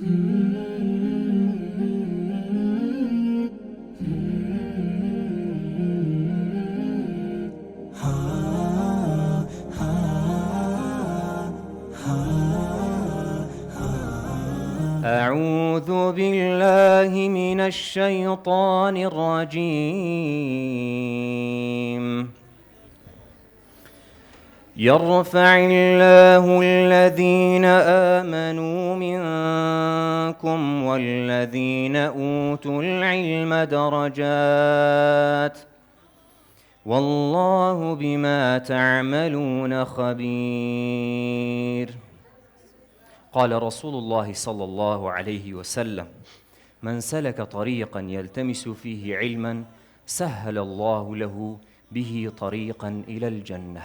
أعوذ بالله من الشيطان الرجيم. يرفع الله الذين آمنوا منكم والذين أوتوا العلم درجات والله بما تعملون خبير. قال رسول الله صلى الله عليه وسلم: من سلك طريقا يلتمس فيه علما سهل الله له به طريقا إلى الجنة.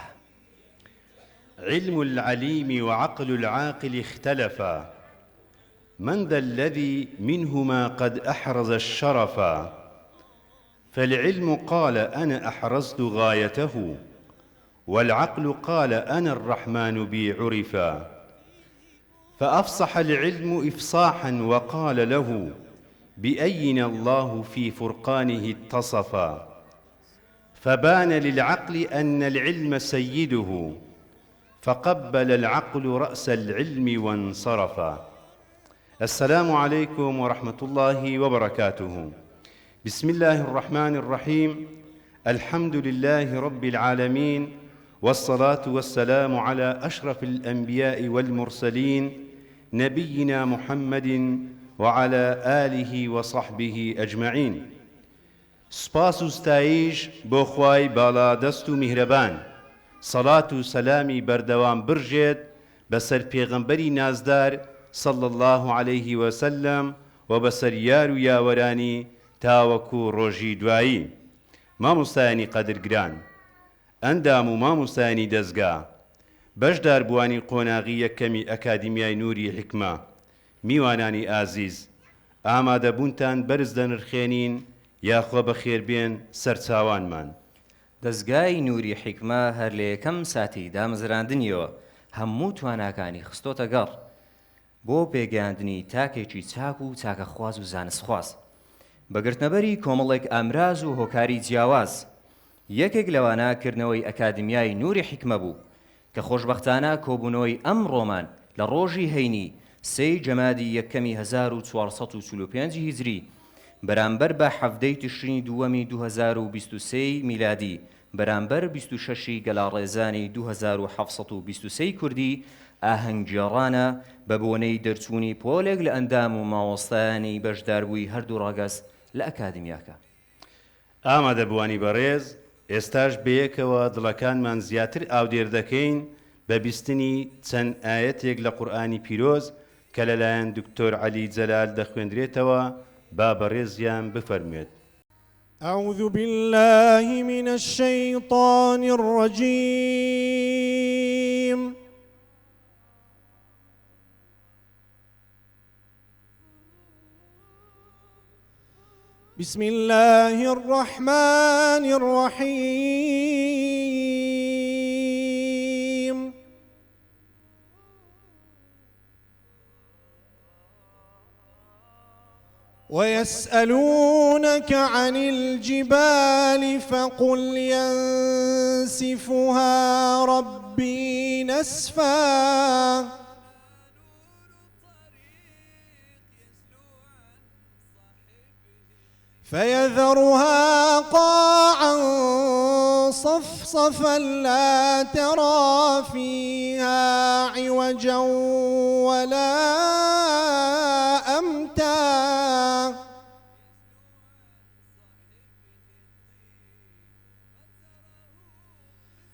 علم العليم وعقل العاقل اختلفا، من ذا الذي منهما قد أحرز الشرفا؟ فالعلم قال أنا أحرزت غايته، والعقل قال أنا الرحمن بي عرفا. فأفصح العلم إفصاحا وقال له بأينا الله في فرقانه اتصفا. فبان للعقل أن العلم سيده، فقبل العقل رأس العلم وانصرفا. السلام عليكم ورحمة الله وبركاته. بسم الله الرحمن الرحيم. الحمد لله رب العالمين، والصلاة والسلام على أشرف الأنبياء والمرسلين نبينا محمد وعلى آله وصحبه أجمعين. سپاس و ستایش بۆ خوای باڵا دەست و میهرەبان، سەڵات و سەلامی بەردەوام برژێت بەسەر پێغەمبەری نازدار صلى الله عليه وسلم و بەسەر یار و یاوەرانی تاوەکو ڕۆژی دوایی. مامۆستایانی قەدرگران، ئەندام و مامۆستایانی دەزگا، بەشدار بوانی قۆناغی یەکەمی ئەکادیمیای نووری حکمە، میوانانی ئازیز، ئامادەبوونتان بەرز دەنرخێنین یاخۆ بەخێربێن سەرچاوانمان. دەزگای نووری حکمە هەر لە یەکەم ساتی دامەزراندنیەوە هەموو تواناکانی خستۆتە گەڕ بۆ پێگەیاندنی تاکێکی چاک و چاکەخواز و زانستخواز بەگرتنەبەری کۆمەڵێک ئامراز و هۆکاری جیاواز. یەکێک لەوانە کردنەوەی ئەکادیمیای نووری حکمە بوو کە خۆشبەختانە کۆبوونەوەی ئەم ڕۆمان لە ڕۆژی هەینی 3 جەمادی یەکەمی 1445 هیجری بەرامبەر بە 17 تشرینی دووەمی 2023 میلادی بەرامبەر 26 گەلاڕێزانی 2723 کوردی ئاهەنگگێڕانە بە بۆنەی دەرچوونی پۆلێک لە ئەندام و ماوەستایانی بەشداربووی هەردوو ڕاگەز لە ئەکادیمیاکە. ئامادەبوانی بەڕێز، ئێستاش بەیەکەوە دڵەکانمان زیاتر ئاودێر دەکەین بە بیستنی چەند ئایەتێک لە قورئانی پیرۆز کە لەلایەن دکتۆر عەلی جەلال دەخوێندرێتەوە. با بەڕێزیان بفەرموێت. أعوذ بالله من الشيطان الرجيم. بسم الله الرحمن الرحيم. ويسألونك عن الجبال فقل ينسفها ربي نسفا فيذرها قاعا صفصفا لا ترى فيها عوجا ولا أمتا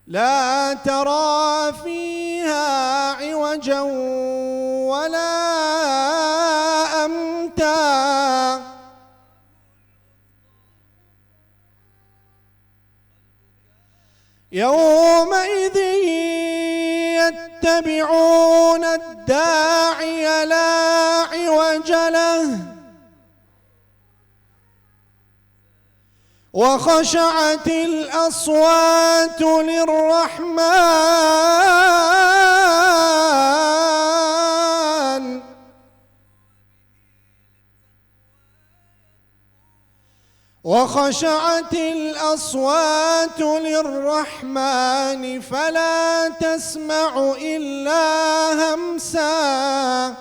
لا ترى فيها عوجا ولا أمتا يومئذ يتبعون الداعي لا عوج له وخشعت الأصوات للرحمن وخشعت الأصوات للرحمن فلا تسمع إلا همسا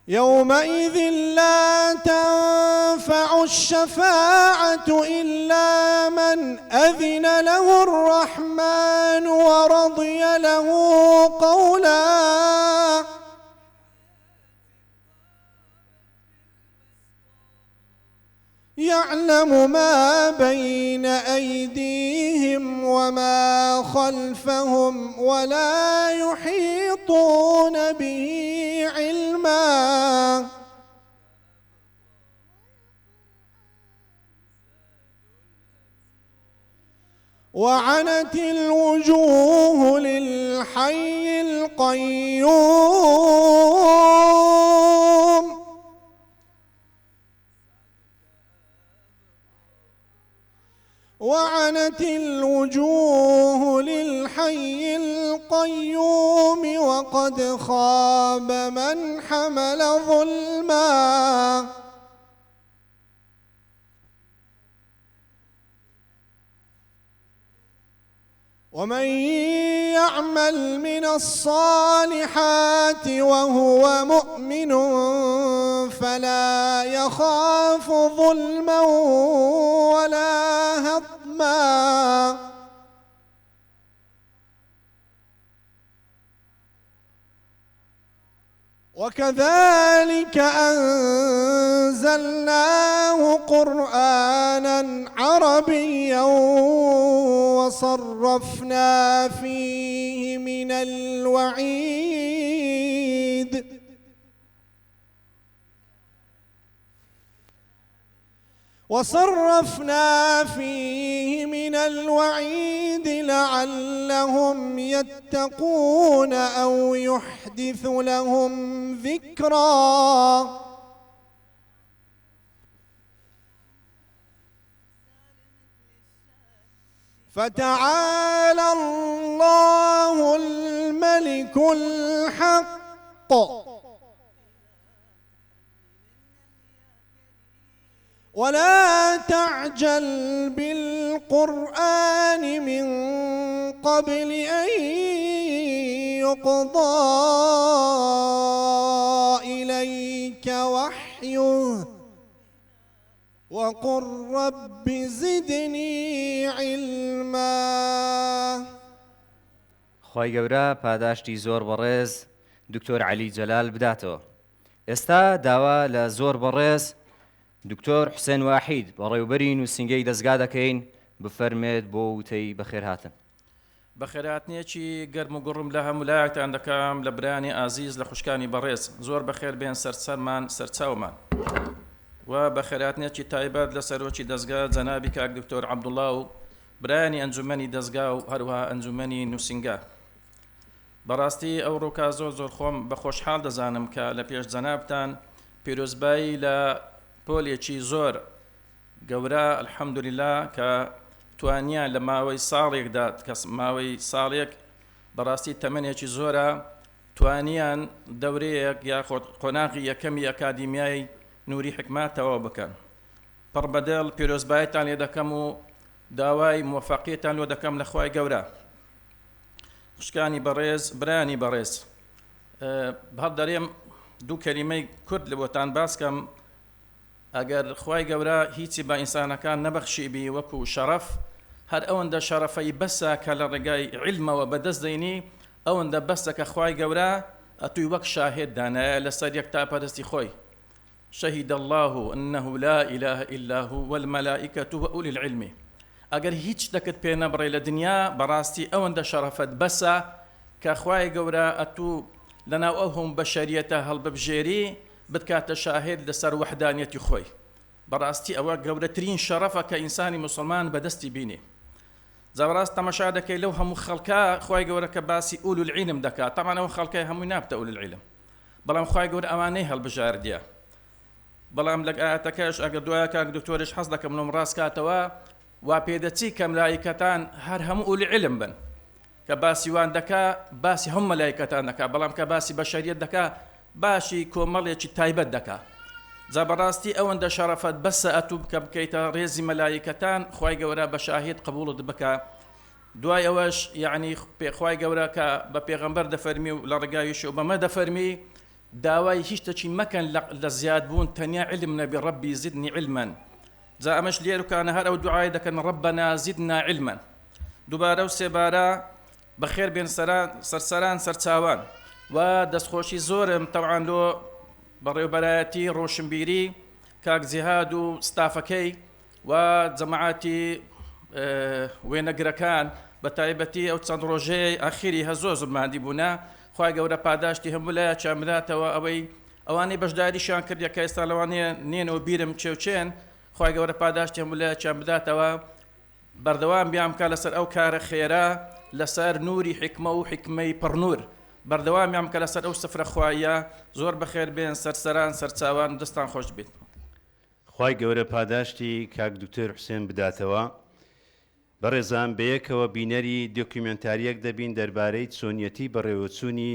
يومئذ لا تنفع الشفاعة إلا من أذن له الرحمن ورضي له قولا يعلم ما بين أيديهم وما خلفهم ولا يحيطون به علما وعنت الوجوه للحي القيوم وعنت الوجوه للحي القيوم وقد خاب من حمل ظلما ومن يعمل من الصالحات وهو مؤمن فلا يخاف ظلما ولا هضما وكذلك أنزلناه قرآنا عربيا وصرفنا فيه من الوعيد لعلهم يتقون أو يحدث لهم ذكرا فتعالى الله الملك الحق ولا تعجل بالقرآن من قبل أن يقضى إليك وحيه وقل رب زدني علما. خی گەورە پاداشتی زۆر بەڕێز دکتۆر عەلی جەلال بداتەوە. ئێستا داوا لە زۆر بەڕێز دکتۆر حوسێن واحید بەڕێوەبەری نووسینگەی دەستگا دەکەین بفەرمێت بۆ وتەی بەخێر هاتن. بەخێرهاتنێکی گەرم و گوڕم لە هەموو لایەکتان دەکەم لە برانی ئازیز لە خوشکانی بەڕێز زۆر بەخێر بێن سەرچەمان سەرچاومان و بەخێرهاتنێکی تایبەت لە سەرۆکی دەستگا جەنابی کاک دکتۆر عەبدوڵڵا و برایانی ئەنجومەنی دەستگا و هەروەها ئەنجومەنی نووسینگە. بەڕاستی ئەو ڕووکە زۆر خۆم بە خۆشحاڵ دەزانم کە لە پێش جەنابتان پیرۆزبایی لە پۆلێکی زۆر گەورە ئەلحەمدولیلا کە توانیان لە ماوەی ساڵێکدا کە ماوەی ساڵێک بەڕاستی تەمەنێکی زۆرە توانیان دەورەیەک یا قۆناغی یەکەمی ئەکادیمیای نوری حکماتەوە بکەن. پڕ بەدڵ پیرۆزبایتان لێ دەکەم و داوای موفەقیەتان لۆ دەکەم لە خوای گەورە. خوشکانی بەڕێز برانی بەڕێز هەڵ دەرێم دوو کەلیمەی کورد لە بۆتان باسکەم ئەگەر خوای گەورە هیچی بە ئینسانەکان نەبەخشیبی وەکو شەرەف هەر ئەوەندە شەرەفەی بەسە کە لە ڕێگای عیلمەوە بەدەست دەینی ئەوەندە بەسە کە خوای گەورە ئەتووی وەک شاهێد دانایە لەسەر یەک تاپەرستی خۆی. شهد الله أنه لا إله إلا هو والملائكة وأولي العلم. ئەگەر هیچ دەکت پێ نەبڕێ لە دنیا بەڕاستی ئەوەندە شەرەفەت بەسە کە خوای گەورە ئەتوو لەناو ئەو هەم بەشەریەتە هەڵببژێری بتکاتە شاهێد لەسەر وەحدانیەتی خۆی. بەڕاستی ئەوە گەورەترین شەرەفە کە ئینسانی موسڵمان بەدەستی بینێ. زەوڕاست تەماشا دەکەی لەو هەموو خەڵکە خوای گەورە کە باسی ئولو العیلم دەکات. تەمان ئەو خەڵکەی هەمووی نابتە ئولو العیلم، بەڵام خوای گەورە ئەوانەی هەڵبژاردیە. بەڵام لە ئاەتەکەش ئەگەر دوایە کاک دکتۆرش حەز دەکەم نۆم ڕاست کاتەوە وا پێدەچی کە ملایکەتان هەر هەموو ئولو العیلم بن کە باسی وان دەکا باسی هەموو مەلایکەتان دەکا، بەڵام کە باسی بەشەریەت دەکا باشی کۆمەڵێکی تایبەت دەکا جا بەڕاستی ئەوەندە شەرەفەت بەسە ئەتوو بکە بکەیتە ڕێزی مەلایکەتان خوای گەورە بە شاهید قبوڵت بکە دوای ئەوەش یعنی خوای گەورە کە بە پێغەمبەر دەفەرمی و لە ڕێگاویش و بەمە دەفەرمی داوای هیچ شتێکی مەکەن لە زیادبوون تەنیا علم نەبی ڕەبی زدنی علما جا ئەمەش لێرکانە هەر ئەو دوعای دەکەن ڕەبەنا زدنا علما دووبارە و سێبارە بەخێر بێن سەرسەران سەرچاوان و دەستخۆشی زۆرم تەوعان لۆ بەڕێوبەرایەتی ڕۆشنبیری کاک جیهاد و ستافەکەی و جەماعەتی وێنەگرەکان بە تایبەتی ئەو چەند ڕۆژەیە ئاخیری هەزۆ زماندی بوونا خوای گەورە پاداشتی هەموو لایە چامداتەوە ئەوەی ئەوانەی بەشداریشان کردە کە ئێستا لەوانەیە نێنەوە بیرم چێوچێن خوای گەورە پاداشتی هەموو لایە چامداتەوە بەردەوام بیام کا لەسەر ئەو کارە خێرا لەسەر نوری حکمە و حکمەی پڕنور بەردەوامیان کە لەسەر ئەو سفرە خوایە زۆر بەخێر بێن سەرسەران سەرچاوان دەستان خۆش بێت خوای گەورە پاداشتی کاک دوکتۆر حوسێن بداتەوە بەڕێزان بەیەکەوە بینەری دۆکیومنتاریەک دەبین دەربارەی چۆنیەتی بەڕێوەچوونی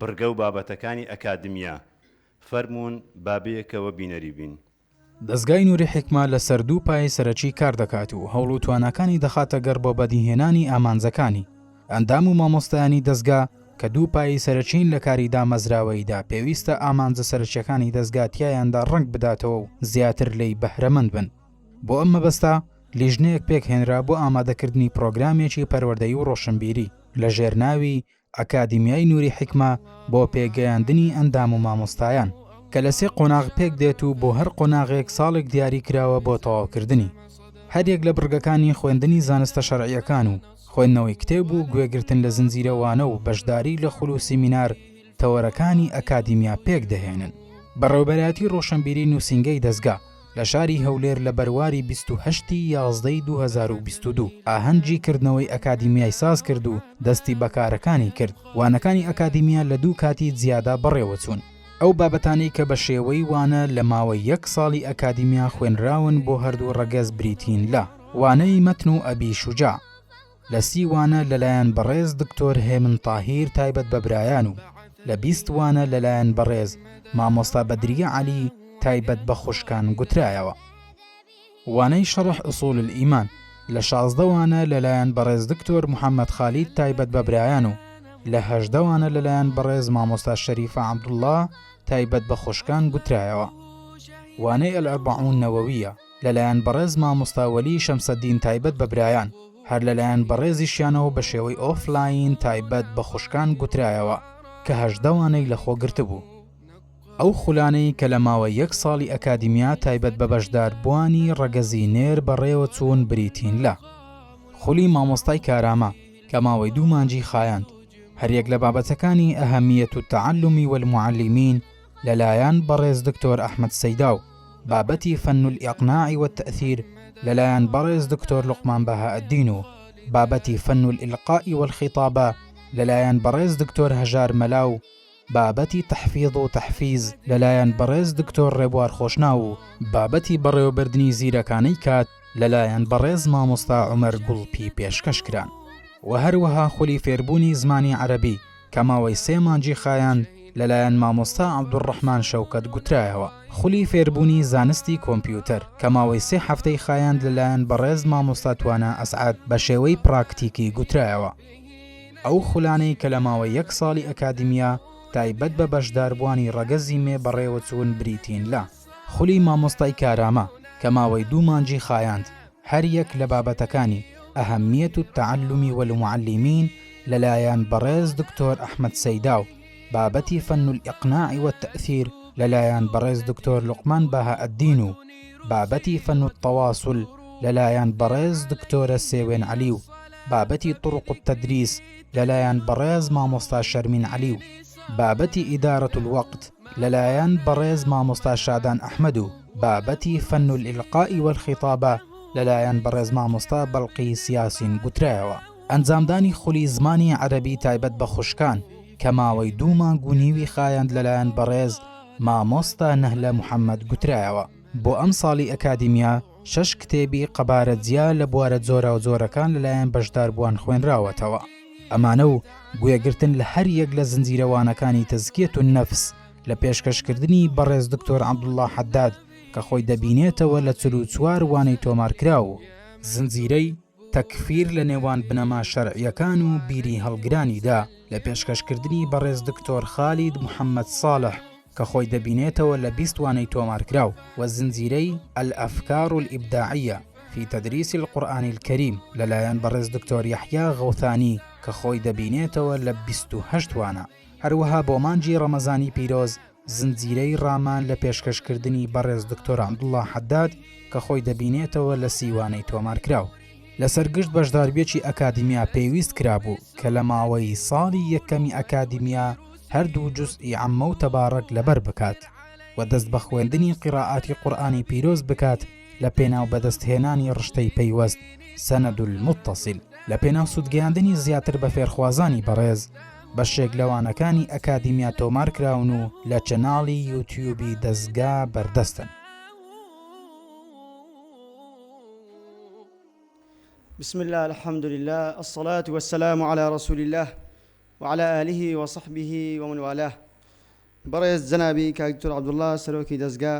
بڕگە و بابەتەکانی ئەکادمیا فەرموون بابەیەکەوە بینەری بین دەستگای نوری حکمە لە سەردوو پای سەرەکی کار دەکات و هەوڵ و توانەکانی دەخاتە گەڕ بۆ بەدیهێنانی ئامانجەکانی ئەندام و مامۆستایانی دەستگا کە دوو پایی سەرچین لە کاری دامەزراوەیدا پێویستە ئامانجە سەرچیەکانی دەستگاتیایاندا ڕنگ بداتەوە و زیاتر لێی بەهرەمەند بن بۆ ئەم مەبەستە لیژنەیەک پێک هێنرا بۆ ئامادەکردنی پرۆگرامێکی پەروەردەیی و ڕۆشنبیری لە ژێرناوی ئەکادیمیای نوری حکمە بۆ پێگەیاندنی ئەندام و مامۆستایان کە لە سێ قۆناغ پێک دێت و بۆ هەر قۆناغێک ساڵێک دیاری کراوە بۆ تەواوکردنی هەرێک لە بڕگەکانی خوێندنی زانستە شەرعیەکان و خوێندنەوەی کتێب و گوێگرتن لە زنجیرەوانە و بەشداری لە خول و سیمینار تەوەرەکانی ئەکادیمیا پێک دەهێنن بەڕێوەبەرایەتی ڕۆشنبیری نووسینگەی دەستگا لە شاری هەولێر لە بەرواری 28/11 2022 ئاهەنگی کردنەوەی ئەکادیمیای ساز کرد و دەستی بەکارەکانی کرد وانەکانی ئەکادیمیا لە دوو کاتی زیادا بەڕێوەچوون ئەو بابەتانی کە بە شێوەی وانە لە ماوەی 1 ساڵی ئەکادیمیا خوێنراون بۆ هەردوو ڕەگەز بریتین لە وانەی مەتن و ئەبی شوجاع لە 30 وانە لەلایەن بەڕێز دکتۆر هێمن تاهیر تایبەت بە برایان و لە 20 وانە لەلایەن بەڕێز مامۆستا بەدریە عەلی تایبەت بە خوشکان گوترایەوە وانەی شەڕح ئوسوڵ الئیمان لە 16 وانە لەلایەن بەڕێز دکتۆر محەممەد خالید تایبەت بە برایان و لە 18 وانە لەلایەن بەڕێز مامۆستا شەریفە عەبدوڵڵا تایبەت بە خوشکان گوترایەوە وانەی ئەلئەربعون نەوەویە لەلایەن بەڕێز مامۆستا وەلی شەمسەدین تایبەت بە برایان هەر لەلایەن بەڕێزیشیانەوە بە شێوەی ئۆفلاین تایبەت بە خوشکان گوترایەوە کە 18 وانەی لەخۆگرت بوو ئەو خولانەی کە لە ماوەی 1 ساڵی ئەکادیمیا تایبەت بە بەشداربووانی ڕەگەزی نێر بەڕێوە چوون بریتین لە خولی مامۆستای کارامە کە ماوەی 2 مانجی خایاند هەریەک لە بابەتەکانی ئەهەمیەت و تەعەلومی والمعلمین لەلایەن بەڕێز دکتۆر ئەحمەد سەیداو بابەتی فەن الئیقناع والتەئثیر لەلایەن بەڕێز دکتۆر لوقمان بەهائەدین و بابەتی فەن الئلقاء والخیطابە لەلایەن بەڕێز دکتۆر هەژار مەلاو بابەتی تەحفیظ و تەحفیز لەلایەن بەڕێز دکتۆر ڕێبوار خۆشناو و بابەتی بەڕێوەبردننی زیرەکانەی کات لەلایەن بەڕێز مامۆستا عومەر گوڵپی پێشکەشکران و هەروەها خولی فێربوونی زمانی عەرەبی کە ماوەی 3 مانجی خایاند لەلایەن مامۆستا عەبدوڕەحمان شەوکەت گوترایەوە خولی فێربوونی زانستی کۆمپیوتەر کە ماوەی 3 هەفتەی خایاند لەلایەن بەڕێز مامۆستا توانە ئەسعاد بە شێوەی پراکتیکی گوترایەوە ئەو خولانەی کە لە ماوەی 1 ساڵی ئەکادیمیا تایبەت بە بەشداربووانی ڕەگەزی مێ بەڕێوە چوون بریتین لە خولی مامۆستای کارامە کە ماوەی 2 مانجی خایاند هەر یەک لە بابەتەکانی ئەهەمیەت و تەعەلومی والمعلمین لەلایەن بەڕێز دکتۆر ئەحمەد سەیداو بابەتی فەن الئیقناع والتەئثیر لەلایەن بەڕێز دکتۆر لوقمان بەهائەدین و بابەتی فەن التەواصل لەلایەن بەڕێز دکتۆرە سێوێن عەلی و بابەتی طرق التەدریس لەلایەن بەڕێز مامۆستا شەرمین عەلی و بابەتی ئیدارەت الوەقت لەلایەن بەڕێز مامۆستا شادان ئەحمەد و بابەتی فەن الئلقاء والخیطابە لەلایەن بەڕێز مامۆستا بەڵقی سیاسین گوترایەوە ئەنجامدانی خولی زمانی عەرەبی تایبەت بە خوشکان کە ماوەی 2 مانگ و نیوی خایاند لەلایەن بەڕێز مامۆستا نەهلە محەممەد گوترایەوە بۆ ئەم ساڵی ئەکادیمیا 6 کتێبی قەبارەتجیا لە بوارە جۆرە و جۆرەکان لەلایەن بەشداربووان خوێنراوەتەوە ئەمانە و گوێگرتن لە هەر یەک لە زنجیرەوانەکانی تەزکیەت و نەفس لە پێشکەشکردنی بەڕێز دکتۆر عەبدوڵڵا حەداد کە خۆی دەبینێتەوە لە 44 وانەی تۆمارکراو و زنجیرەی تەکفیر لە نێوان بنەما شەرعیەکان و بیری هەڵگرانیدا، لە پێشکەشکردنی بەڕێز دکتۆر خالید محەممەد ساڵح کە خۆی دەبینێتەوە لە 20 وانەی تۆمارکراو و زنجیرەی الأفكار الإبداعية في تدريس القرآن الكريم لەلایەن بەڕێز دکتۆر یەحیا غەوثانی کە خۆی دەبینێتەوە لە 28 وانە. هەروەها بۆ مانجی ڕەمەزانی پیرۆز زنجیرەی ڕامان لە پێشکەشکردنی بەڕێز دکتۆر عەبدوڵڵا حەداد کە خۆی دەبینێتەوە لە 30 وانەی تۆمارکراو. لە سەرگشت بەشداربێکی ئەکادیمیا پێویست کرابوو کە لە ماوەی ساڵی یەکەمی ئەکادیمیا هەردوو جوزئی عەممە و تەبارەک لەبەر بکات و دەست بە خوێندنی قیراعاتی قورئانی پیرۆز بکات لە پێناو بەدەستهێنانی ڕشتەی پەیوەست سەنەد المتصل، لە پێناو سوودگەیاندنی زیاتر بە فێرخوازانی بەڕێز بەشێک لەوانەکانی ئەکادیمیا تۆمار کراون و لە چەناڵی یوتیوبی دەستگا بەردەستن. بسم الله الحمد لله الصلاة والسلام على رسول الله وعلى آله وصحبه ومن والاه. بەڕێز جەنابی کاک دکتۆر عەبدوڵڵا سەرۆکی دەستگا،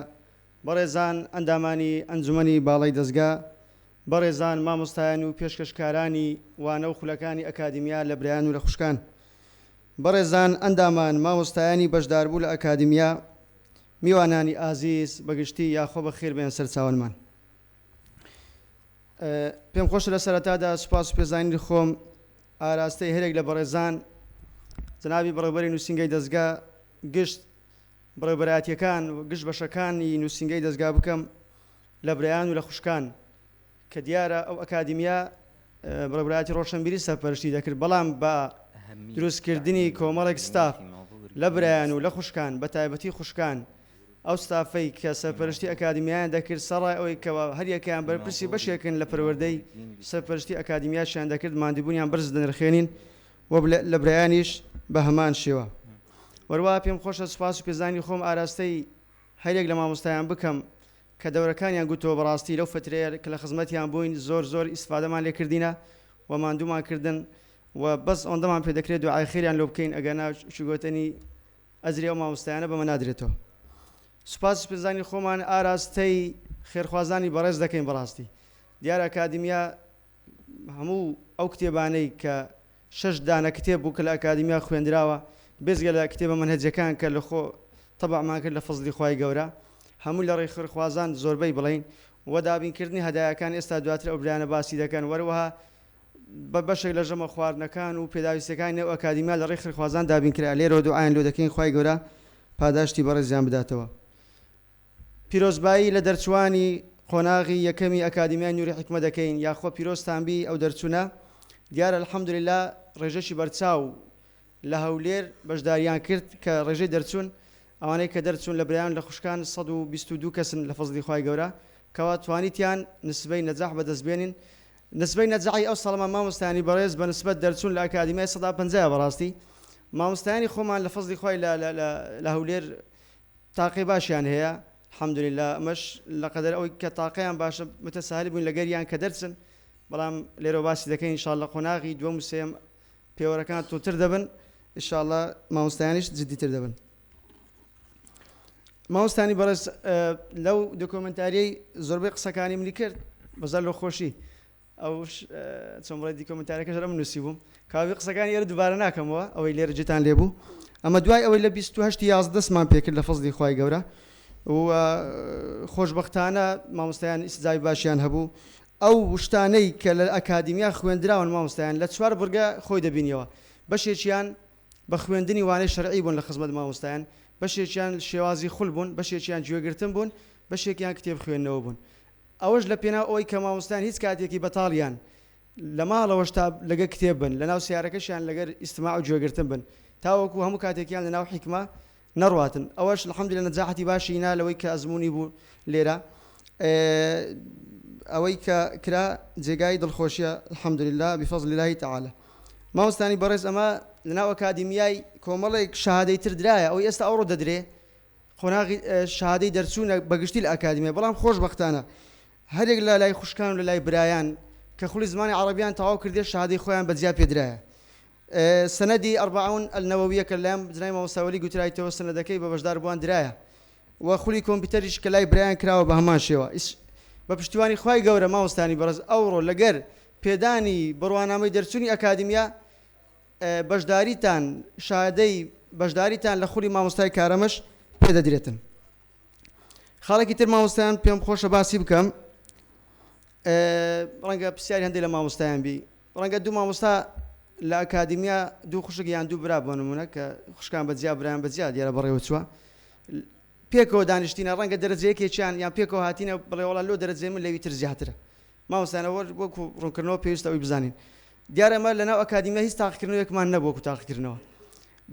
بەڕێزان ئەندامانی ئەنجومەنی باڵای دەستگا، بەڕێزان مامۆستایان و پێشکەشکارانی وانە و خولەکانی ئەکادیمیا لە برایان و لە خوشکان، بەڕێزان ئەندامان مامۆستایانی بەشداربوو لە ئەکادیمیا، میوانانی ئازیز بەگشتی یاخۆ بە خێر بێن سەرچاوانمان. پێم خۆشە لە سەرەتادا سوپاس و پێزانینی خۆم ئاراستەی هەرێک لە بەڕێزان جەنابی بەڕێوەبەری نووسینگەی دەستگا گشت بەڕێوەبەرایەتیەکان و گشت بەشەکانی نووسینگەی دەستگا بکەم لە برایان و لە خوشکان کە دیارە ئەو ئەکادیمیا بەڕێوەبەرایەتی ڕۆشنبیری سەرپەرشتی دەکرد، بەڵام بە دروستکردنی کۆمەڵێک ستاف لە برایان و لە خوشکان بە تایبەتی خوشکان ئەو ستافەی کە سەرپەرشتی ئەکادیمیان دەکرد سەڕای ئەوەی کەەوە هەریەکەیان بەرپرسی بەشێکن لە پەروەردەی سەرپەرشتی ئەکادیمیاشیان دەکرد ماندووبوونیان بەرز دەنرخێنین و لە برایانیش بە هەمان شێوە. وەروە پێم خۆشە سوپاس و پێزانی خۆم ئاراستەی هەرێک لە مامۆستایان بکەم کە دەورەکانیان گوتەوە بەڕاستی لەو فترەیە کە لە خزمەتیان بووین زۆر ئیسفادەمان لێ کردینە و ماندوومان کردن و بەس ئەوەندەمان پێ دەکرێت دوعای خێریان لۆ بکەین ئەگەنا شوگۆتنی ئەجری ئەو مامۆستایانە بەمە نادرێتەوە. سوپاس پێزانی خۆمان ئاراستەی خێرخوازانی بەڕێز دەکەین. بەڕاستی دیارە ئەکادیمیا هەموو ئەو کتێبانەی کە 6 دانە کتێب بوو کە لە ئەکادیمیا خوێندراوە بێزگە لە کتێبە مەنهەجەکان کە لە خۆ تەبعمان کرد لە فەزلی خوای گەورە، هەموو لە ڕێی خێرخوازان زۆربەی بڵین و دابینکردنی هەدایەکان ئێستا دواتر ئەو برایانە باسی دەکەن. وەروەها بە بەشێک لە ژەمە خواردنەکان و پێداویستەکانی نێو ئەکادیمیا لە ڕێی خێرخوازان دابینکرا. لێرە دوعایان لۆ دەکەین خوای گەورە پاداشتی بەڕێزیان بداتەوە. پیرۆزبایی لە دەرچوانی قۆناغی یەکەمی ئەکادیمیای نووری حکمە دەکەین یاخۆ پیرۆستانبی ئەو دەرچوونە دیارە الحەمدولله ڕێژەشی بەرچاو لە هەولێر بەشداریان کرد کە ڕێژەی دەرچوون ئەوانەی کە دەرچوون لە برایان لە خوشکان 122 کەسن لە فەزلی خوای گەورە کەوا توانیتیان نسبەی نەجاح بەدەستبێنین. نسبەی نەجاحی ئەو ساڵەمە مامۆستایانی بەڕێز بە نسبەت دەرچوون لە ئەکادیمیای 150 بەڕاستی مامۆستایانی خۆمان لە فەزلی خوای لە هەولێر تاقی باشیان هەیە الحەمدولله. ئەمەش لە قەدەر ئەوەی کە تاقییان باشە متەساهل بووین لەگەریان کە دەرچن، بەڵام لێرە باسی دەکەین ئینشاءالله قۆناغی دووەم و سێم پێوەرەکان تووتر دەبن، ئینشاءالله مامۆستایانیش جددیتر دەبن. مامۆستانی بەڕێز لەو دۆکۆمنتاریەی زۆربەی قسەکانی منی کرد بەزار لە خۆشی ئەو چۆمڕی دیکۆمنتارەکەش لەم نووسی بووم کاوی قسەکانی ئێرە دووبارە ناکەمەوە ئەوەی لێرە جێتان لێبوو. ئەمە دوای ئەوەی لە 28 یازدە دەستمان پێکرد لە فەزلی خوای گەورە و خۆشبەختانە مامۆستایان ئیسزای باشیان هەبوو. ئەو شتانەی کە لە ئەکادیمیا خوێندراون مامۆستایان لە 4 بورگە خۆی دەبینیەوە. بەشێکیان بە خوێندنی وانەی شەرعی بوون لە خزمەت مامۆستایان، بەشێکیان شێوازی خوڵ بوون، بەشێکیان گوێگرتن بوون، بەشێکیان کتێب خوێندنەوە بوون. ئەوەش لە پێناو ئەوەی کە مامۆستایان هیچ کاتێکی بەتاڵیان لە ماڵەوەش تا لەگە کتێب بن، لەناو سیارەکەشیان لەگەر ئیستماع و گوێگرتن بن، تاوەکو هەموو کاتێکیان لەناو حیکمە نەڕواتن. ئەوەش الحەمدولله نەجاحەتی باشی نا لەوەی کە ئەزموونی بوو لێرە ئەوەی کە کرا جێگای دڵخۆشیە الحەمدولله بفەزلی الله تعالی. مامۆستانی بەڕێز ئەمە لەناو ئەکادیمیای کۆمەڵێک شەهادەی تر درایە ئەوەی ئێستا ئەوڕۆ دەدرێ قۆناغی شەهادەی دەرچوونە بەگشتی لە ئەکادیمیە، بەڵام خۆشبەختانە هەرێک لە لای خوشکان و لە لای برایان کە خوڵی زمانی عەرەبیان تەواو کردێ شەهادەی خۆیان بەجیا پێدرایە سندی 40 النەوەویە کە لام جنای مامۆستاوەلی گوترایەوە سەنەدەکەی بە بەشدار بووان درایە و خولی کۆمپیوتەریش کە لای برایان کراوە بە هەمان شێوە بە پشتیوانی خوای گەورە مامۆستانی بەڕێز ئەوڕۆ لەگەر پێدانی بڕوانامەی دەرچوونی ئەکادیمیا بەشداریتان شادەی بەشداریتان لە خولی مامۆستای کارەمەش پێدەدرێتن. خاڵێکی تر مامۆستایان پێم خۆشە باسی بکەم ڕەنگە پرسیاری هەندێک لە مامۆستایان بی ڕەنگە دوو مامۆستا لە ئەکادیمیا دوو خوشک یان دوو برا بۆ نمونە کە خوشکان بەجیا برایان بەجیا دیارە بەڕێوە چووە پێکەوە دانیشتینە ڕەنگە دەرەجەیەکێکیان یان پێکەوە هاتینە بڵێ وەڵا لۆ دەرەجێ من لەوی تر زیاترە مامۆستانەوە وەکو ڕوونکردنەوە پێویستە ئەوی بزانین دیارە ئەمە لەناو ئەکادیمیا هیچ تاقیکردنەوەیەکمان نەبووە و تاقیکردنەوە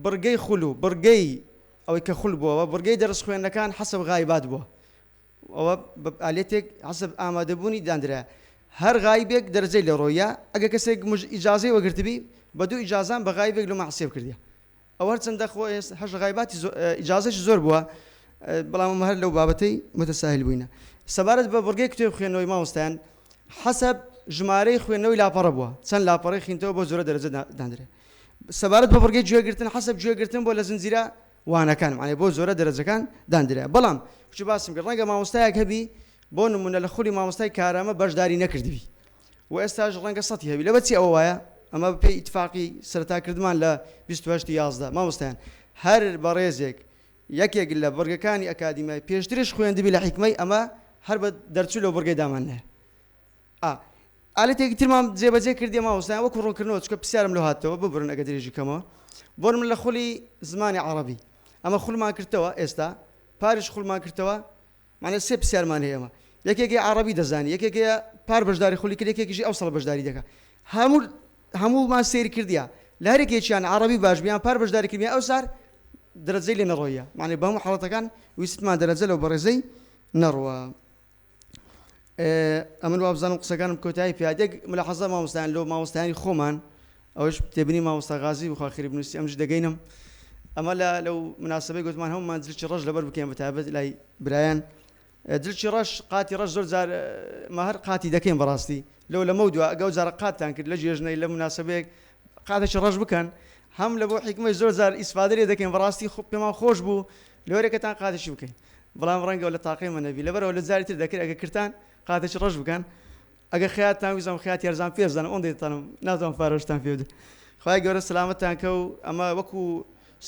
بڕگەی خول و بڕگەی ئەوەی کە خول بووەوە بڕگەی دەرس خوێندنەکان حەسەب غایبات بووە ئەوە ئالێتێک حەسەب ئامادەبوونی دانرا هەر غایبێک دەرجەی لە ڕۆیە ئەگە کەسێک ئیجازەی وەگرتبی بە دوو ئیجازان بە غایبێک لە مەحسێب کردیە ئەوە هەرچەندە خۆ هەش غایباتی ئیجازەش زۆر بووە بەڵام ئەمە هەر لەو بابەتەی متەساهل بووینە سەبارەت بە بڕگەی کتێب خوێندنەوەی مامۆستایان حەسەب ژمارەی خوێندنەوەی لاپەڕە بووە چەند لاپەڕەی خوێنتەوە بۆ زۆرە دەرەجە دانرێت سەبارەت بە بڕگەی گوێگرتن حەسەب گوێگرتن بۆ لە زنجیرە وانەکان معنی بۆ زۆرە دەرەجەکان دانرێت بەڵام چی باسم کرد ڕەنگە مامۆستایەک هەبی بۆ نمونە لە خولی مامۆستای کارامە بەشداری نەکردبی و ئێستاش ڕەنگە سەتی هەبی لەبەر چی ئەوە وایە ئەمە بە پێی ئیتفاقی سەرەتاکردمان لە 28/11 مامۆستایان هەر بەڕێزێک یەکێک لە بەرگەکانی ئەکادیمیای پێشترش خوێندبی لە حیکمەی ئەمە هەر بە دەرچوو لەو بەرگەی دامانەیە ئالێتێکی ترمان جێبەجێ کردی مامۆستایان وەکو ڕوونکردنەوە چکە پرسیارم لەو هاتەوە ببرن ئەگە درێژی کەمەوە بۆ من لە خولی زمانی عەرەبی ئەمە خولمان کردەوە ئێستا پارش خولمان کردەوە معنی سێ پرسیارمان هەیە ئەمە یەکێکی عەرەبی دەزانی یەکێکی پار بەشداری خولی کرد یەکێکیشی ئەوسەڵ بەشداری دەکات هەموومان سێری کردیە لە هەرێکێکیان عەرەبی باش بیان پار بەشداری کردیان ئەو سار دەرەجەی لێ نەڕۆیە معنی بە هەموو حاڵەتەکان ویستمان دەرەجە لەو بەڕێزەی نەڕوە ئەمن وا بزانم قسەکانم کۆتایی پیادێک ملاحەزە مامۆستایان لەو مامۆستایانی خۆمان ئەوش تێبینی مامۆستا غازی بخوا خێری بنووسی ئەمش دەگەینم ئەمە لەو مناسبەی گوتمان هەمومان جلکی ڕەش لەبەر بکەین بەتایبەت لای برایان جلکی ڕەش قاتی ڕەش زۆر جار مەهەر قاتی دەکەین بەڕاستی لەو لەمە دووە ئەگەو جارە قاتتان کرد لە ژێژنەی لە مناسبەیەک قاتێکی ڕەش بکەن هەم لە بۆ حیکمەی زۆر جار ئیسفادە لێ دەکەین بەڕاستی پێمان خۆش بوو لەوەرێکەتان قاتێکی بکەین بەڵام ڕەنگە لە تاقیمە نەبی لەبەرەوە لە جاری تر دەکرد ئەگە کردان قاتێکی ڕەش بکەن ئەگە خیاتان ویزم خیات یارزان پێ بزانم ئەوەن دەیتانم ناتوان پارۆشتان پێ بدەم خوای گەورە سەلامەتتان کە و ئەمە وەکو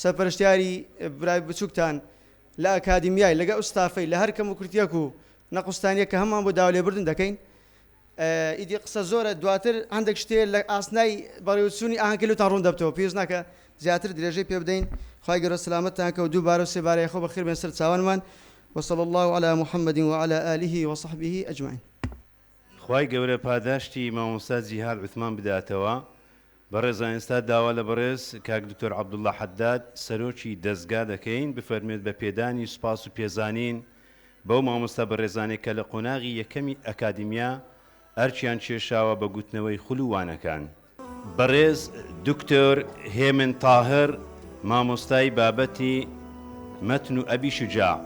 سەرپەرشتیاری برای بچووکتان لە ئەکادیمیای لەگە ئوستافەی لە هەر کەم و کورتیەک و نەقوستانیە کە هەممان بۆ داوا لێبوردن دەکەین ئیدی قسە زۆرە دواتر هەندێک شتێ لە ئاسنای بەڕێوەچوونی ئاهەنگکەلوتان ڕوون دەبتەوە پێویست ناکە زیاتر درێژەی پێ بدەین خوای گەورە سەلامەتتان کە و دووبارە و سێبارەی خۆ بەخێر بێن سەر چاوانمان وصلى الله على محمد وعلى آله وصحبه أجمعين. خوای گەورە پاداشتی مامۆستا جیهاد عوتمان بداتەوە بەڕێزان ئێستا داوا لە بەڕێز کاک دکتۆر عەبدوڵڵا حەداد سەرۆکی دەستگا دەکەین بفەرمێت بە پێدانی سوپاس و پێزانین بەو مامۆستا بەڕێزانێک کە لە قۆناغی یەکەمی ئەکادیمیا ئەرچیان کێشاوە بە گوتنەوەی خولووانەکان بەڕێز دکتۆر هێمن تاهر مامۆستای بابەتی مەتن و ئەبی شوجاع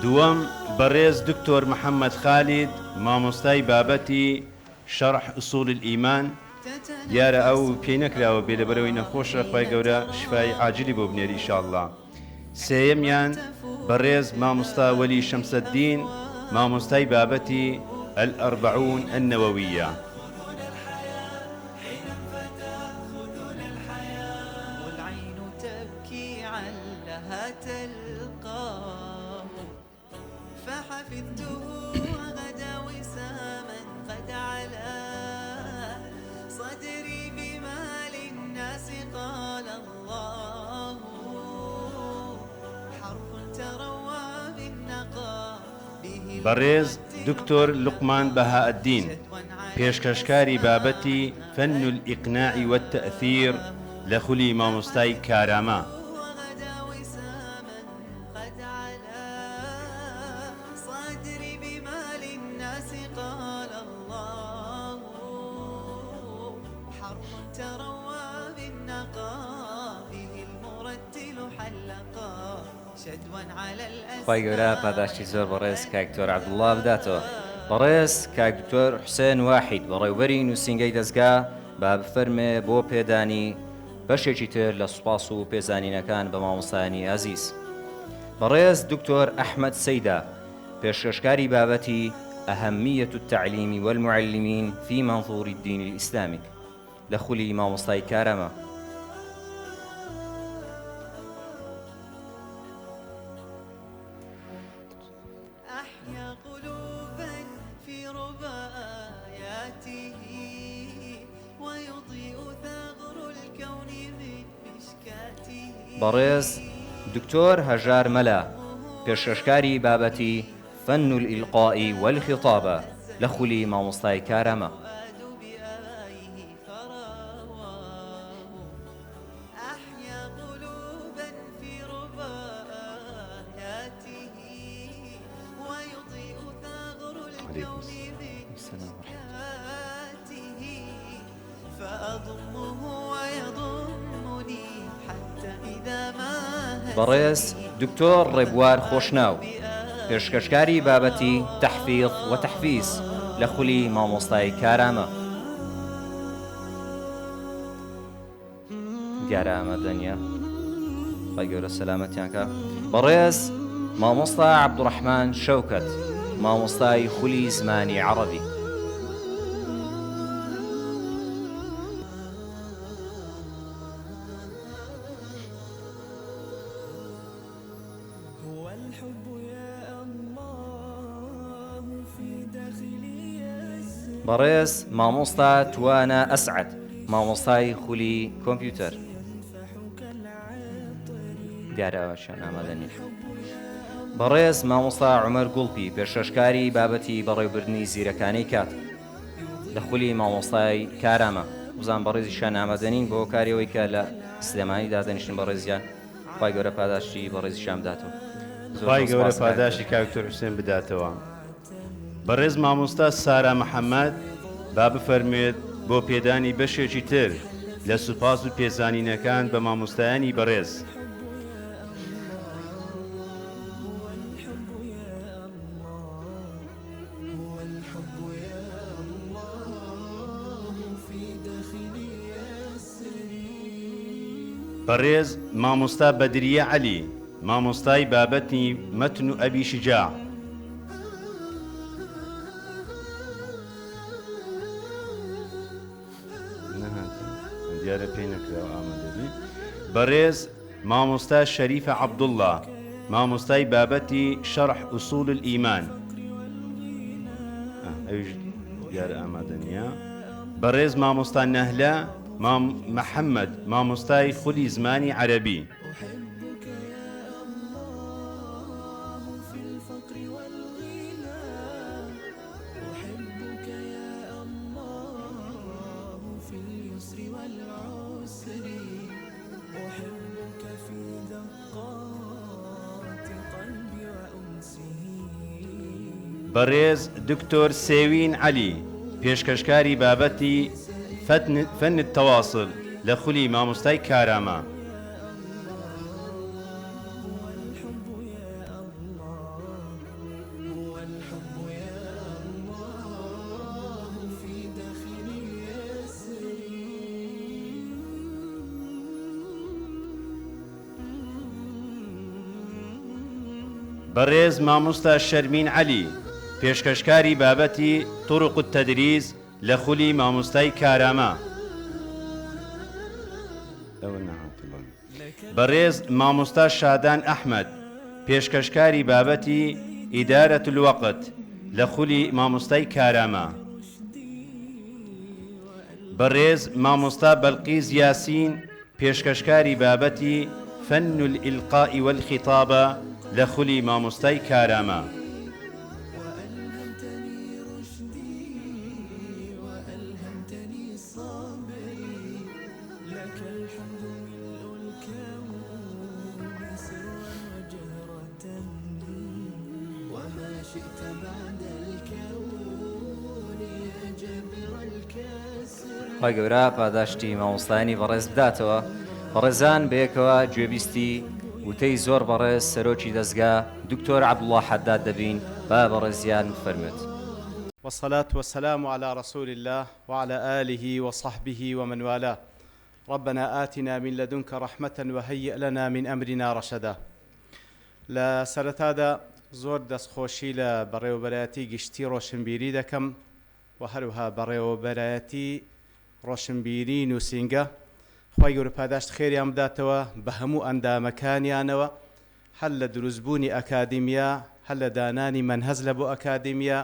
دووەم بەڕێز دکتۆر محەممەد خالید مامۆستای بابەتی شەرح ئوسوڵ الئیمان دیارە ئەو پێی نەکراوە بێ لەبەرەوەی نەخۆشە خوای گەورە شفای عاجلی بۆ بنێری ئینشاءالله سێیەمیان بەڕێز مامۆستا وەلی شەمسەددین مامۆستای بابەتی الأربعون النووية بەڕێز دکتۆر لوقمان بەهائەددین پێشکەشکاری بابەتی فەن الئیقناع والتەئثیر لە خولی مامۆستای کارامە قال الله حرف تروى بالنقا به المرتل حلقا شدوا على خی گەورە پاداشتی زۆر بەڕێز کاکتۆر عەبدوڵڵا بداتەوە. بەڕێز کاکتۆر حوسێن واحید بەڕێوەبەری نووسینگەی دەستگا با بفەرمێ بۆ پێدانی بەشێکی تر لە سوپاس و پێزانینەکان بە مامۆستایانی ئازیز. بەڕێز دکتۆر ئەحمەد سەیدا پێشکەشکاری بابەتی ئەهەمیەت التەعلیم والمعلمین فی منظور الدین الئیسلامی لە خولی مامۆستای کارەمە. أحيا قلوبا في رباياته ويضيء ثغر الكون بمشكاته. بەڕێز دکتۆر هەژار مەلا پێشکەشکاری بابەتی فەن الئیلقاء والخطابە لە خولی مامۆستای کارەمە. أحيا قلوبا في رباياته ويضيء ثغر الكون بمشكاته فأضمه ويضمني حتى إذا ما بەڕێز دکتۆر ڕێبوار خۆشناو پێشکەشکاری بابەتی تەحفیظ و تەحفیز لە خولی مامۆستای کارامە. دیارە ئامادەنیە خی گەورە سەلامەتیانکە. بەڕێز مامۆستا عەبدوڕەحمان شەوکەت مامۆستای خولی زمانی عەرەبی. بەڕێز مامۆستا توانە ئەسعەد مامۆستای خولی کۆمپیوتەر. دیارە ئەوەشیان ئامادەنی. بەڕێز مامۆستا عومەر گوڵپی پێشکەشکاری بابەتی بەڕێوەبردننی زیرەکانەی کات لە خولی مامۆستای کارامە. بزان بەڕێزیشان ئامادەنین بۆ کارەوەی کە لە سلێمانی دادەنیشتن بەڕێزیان. خی گەورە پاداشتی بەڕێزیشان بداتەوە. خی گەورە پاداشی کاکتۆر حوسێن بداتەوە. بەڕێز مامۆستا سارا محەممەد با بفەرمێت بۆ پێدانی بەشێکی تر لە سوپاس و پێزانینەکان بە مامۆستایانی بەڕێز. بەڕێز مامۆستا بەدریە عەلی مامۆستای بابەتی مەتن و ئەبی شجاع. دیارە پێی نەکراوە ئامادەبی. بەڕێز مامۆستا شەریفە عەبدوڵڵا مامۆستای بابەتی شەرح ئوسوول الئیمان. ئەویش دیارە ئامادە نییە. بەڕێز مامۆستا نەهلە محەممەد مامۆستای خولی زمانی عەرەبی. بەڕێز دکتۆر سێوین عەلی پێشکەشکاری بابەتی فەن التەواصل لە خولی مامۆستای کارامە. بەڕێز مامۆستا شەرمین عەلی پێشکەشکاری بابەتی طرق التەدریس لە خولی مامۆستای کارامە. بەڕێز مامۆستا شادان ئەحمەد پێشکەشکاری بابەتی ئیدارەت الوەقت لە خولی مامۆستای کارامە. بەڕێز مامۆستا بەلقیز یاسین پێشکەشکاری بابەتی فەن الئیلقاء والخطابە لە خولی مامۆستای کارامە. خی گەورە پاداشتی مامۆستایانی بەڕێز بداتەوە. بەڕێزان بەیەکەوە گوێبیستی وتەی زۆر بەڕێز سەرۆکی دەستگا دکتۆر عەبدوڵڵا حەداد دەبین با بەڕێزیان بفەرمێت. والصلاة والسلام على رسول الله وعلى آله وصحبه ومن والاه. ربنا آتنا من لدنك رحمة وهيئ لنا من أمرنا رشدا. لا سرتادا زۆر دەستخۆشی لە بەڕێوەبەرایەتی گشتی ڕۆشنبیری دەکەم و هەروها بەڕێوەبەرایەتی ڕۆشنبیری نووسینگە. خی گەورە پاداشت خێریان بداتەوە بە هەموو ئەندامەکانیانەوە، هەر لە دروستبوونی ئەکادیمیا، هەر لە دانانی منهەز لە بۆ ئەکادیمیا،